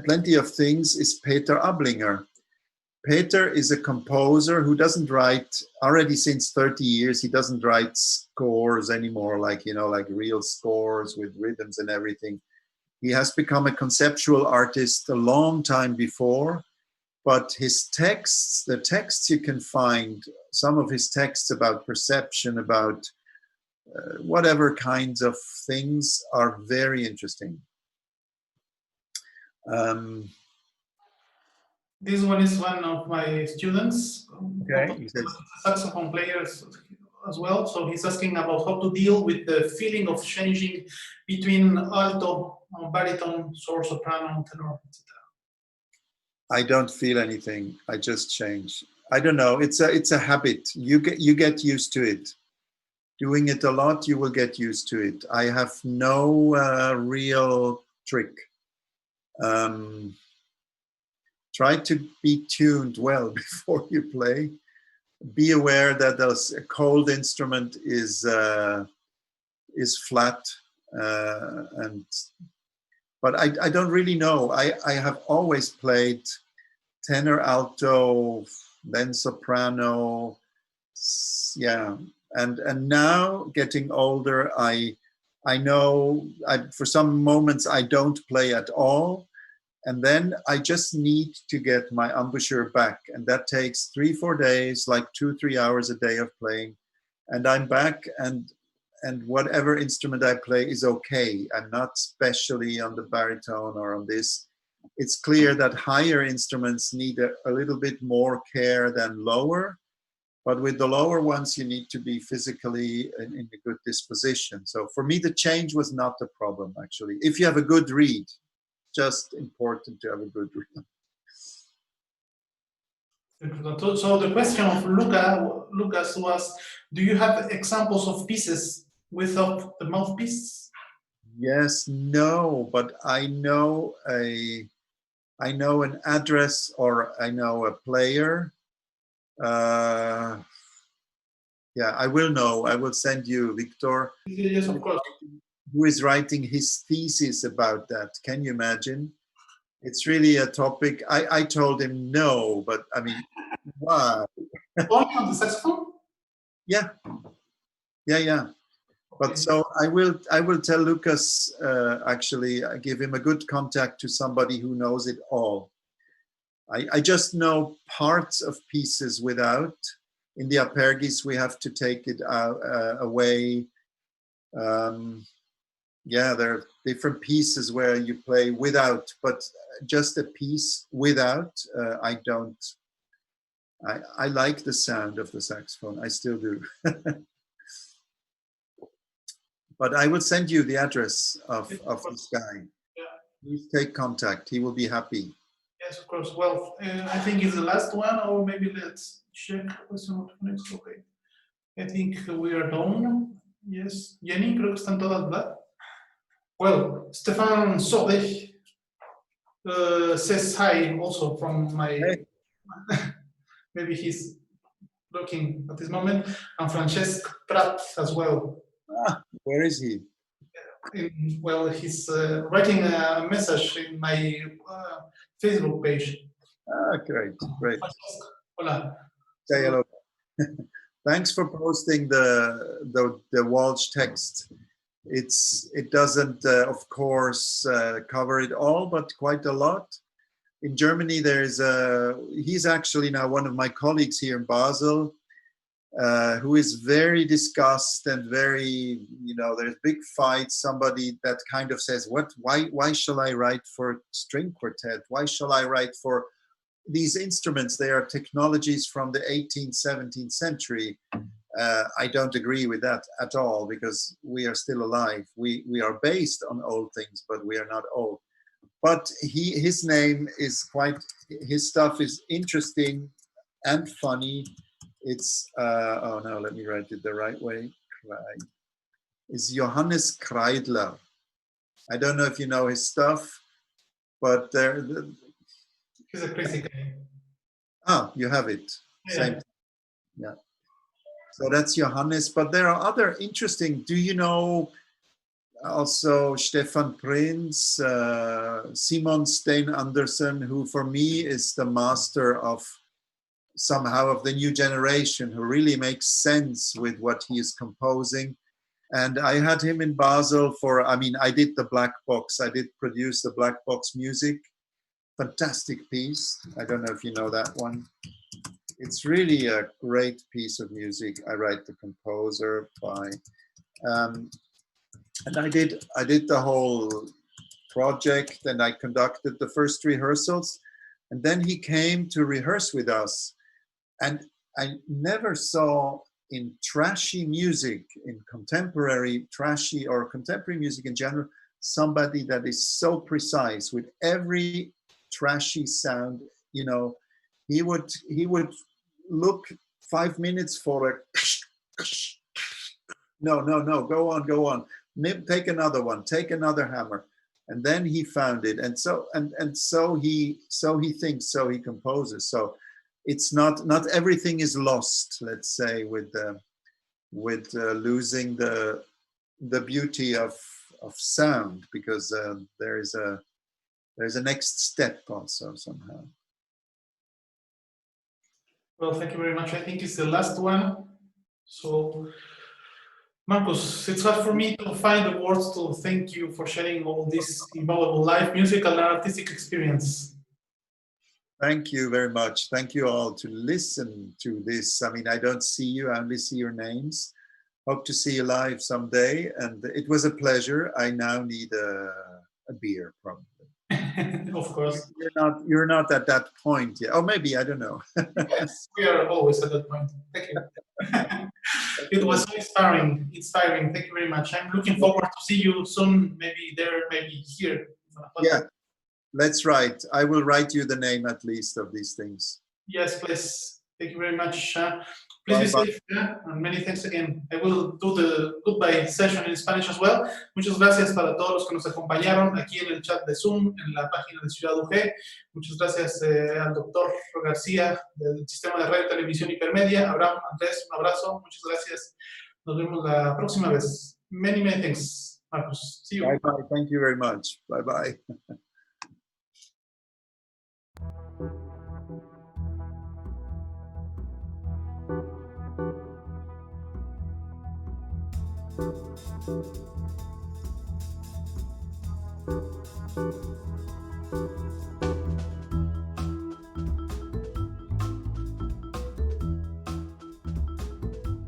plenty of things, is Peter Ablinger. Peter is a composer who doesn't write, already since 30 years, he doesn't write scores anymore, like real scores with rhythms and everything. He has become a conceptual artist a long time before, but his texts, the texts you can find, some of his texts about perception, about whatever kinds of things, are very interesting. This one is one of my students, Okay, he says, saxophone players as well. So he's asking about how to deal with the feeling of changing between alto, baritone, soprano, tenor, etc. I don't feel anything. I just change. I don't know. It's a habit. You get used to it. Doing it a lot, you will get used to it. I have no real trick. Try to be tuned well before you play. Be aware that a cold instrument is flat, but I don't really know. I have always played tenor, alto, then soprano, yeah. And now getting older, I know for some moments I don't play at all. And then I just need to get my embouchure back. And that takes 3-4 days, like 2-3 hours a day of playing. And I'm back, and whatever instrument I play is okay. I'm not specially on the baritone or on this. It's clear that higher instruments need a little bit more care than lower. But with the lower ones, you need to be physically in a good disposition. So for me, the change was not a problem, actually. If you have a good reed, just important to have a good reed. So the question of Lucas was, do you have examples of pieces without the mouthpiece? Yes, no, but I know an address, or I know a player. Yeah, I will know. I will send you, Víctor. Yes, of course. Who is writing his thesis about that? Can you imagine? It's really a topic. I told him no, but I mean, wow. Only on the saxophone? Yeah. But so I will tell Lucas, actually, I give him a good contact to somebody who knows it all. I just know parts of pieces without. In the apergis, we have to take it away. Yeah, there are different pieces where you play without, but just a piece without, I don't. I like the sound of the saxophone. I still do. But I will send you the address of this guy. Yeah. Please take contact. He will be happy. Yes, of course. Well, I think it's the last one, or maybe let's check question of next. Okay. I think we are done. Yes. Jenny, creo que están todas, ¿verdad? Well, Stefan Sobech says hi also from my... Hey. Maybe he's looking at this moment. And Francesc Prat as well. Where is he? Well, he's writing a message in my Facebook page. Great. Hola. Say hello. Thanks for posting the Walsh text. It doesn't, of course, cover it all, but quite a lot. In Germany, he's actually now one of my colleagues here in Basel, who is very discussed and very, there's big fights. Somebody that kind of says, why shall I write for string quartet? Why shall I write for these instruments? They are technologies from the 18th, 17th century. I don't agree with that at all, because we are still alive. We are based on old things, but we are not old. But his name is his stuff is interesting and funny. It's, oh no, let me write it the right way. It's Johannes Kreidler. I don't know if you know his stuff, but he's a crazy guy. Oh, you have it. Yeah. Same. Yeah. So that's Johannes, but there are other interesting. Do you know also Stefan Prinz, Simon Stein Andersen, who for me is the master of the new generation, who really makes sense with what he is composing. And I had him in Basel I did the Black Box. I did produce the Black Box music. Fantastic piece. I don't know if you know that one. It's really a great piece of music. I write the composer by, and I did the whole project, and I conducted the first rehearsals. And then he came to rehearse with us. And I never saw in trashy music, in contemporary trashy or contemporary music in general, somebody that is so precise with every trashy sound. You know, he would look 5 minutes for a no, go on, take another one, take another hammer, and then he found it, and so he thinks, so he composes. So it's not everything is lost, let's say, with losing the beauty of sound, because there's a next step also somehow. Well, thank you very much. I think it's the last one. So, Marcus, it's hard for me to find the words to thank you for sharing all this invaluable live musical and artistic experience. Thank you very much. Thank you all to listen to this. I mean, I don't see you, I only see your names. Hope to see you live someday. And it was a pleasure. I now need a beer, probably. Of course. You're not at that point yet. Oh, maybe, I don't know. Yes, we are always at that point. Thank you. It was so inspiring. Thank you very much. I'm looking forward to see you soon, maybe there, maybe here. Yeah, let's write. I will write you the name at least of these things. Yes, please. Thank you very much. Please be safe, and many thanks again. I will do the goodbye session in Spanish as well. Muchas gracias para todos los que nos acompañaron aquí en el chat de Zoom, en la página de Ciudad UG. Muchas gracias al doctor García del Sistema de Radio, Televisión y Hipermedia. Abraham, Andrés, un abrazo. Muchas gracias. Nos vemos la próxima vez. Many thanks, Marcus. See you. Bye-bye. Thank you very much. Bye-bye.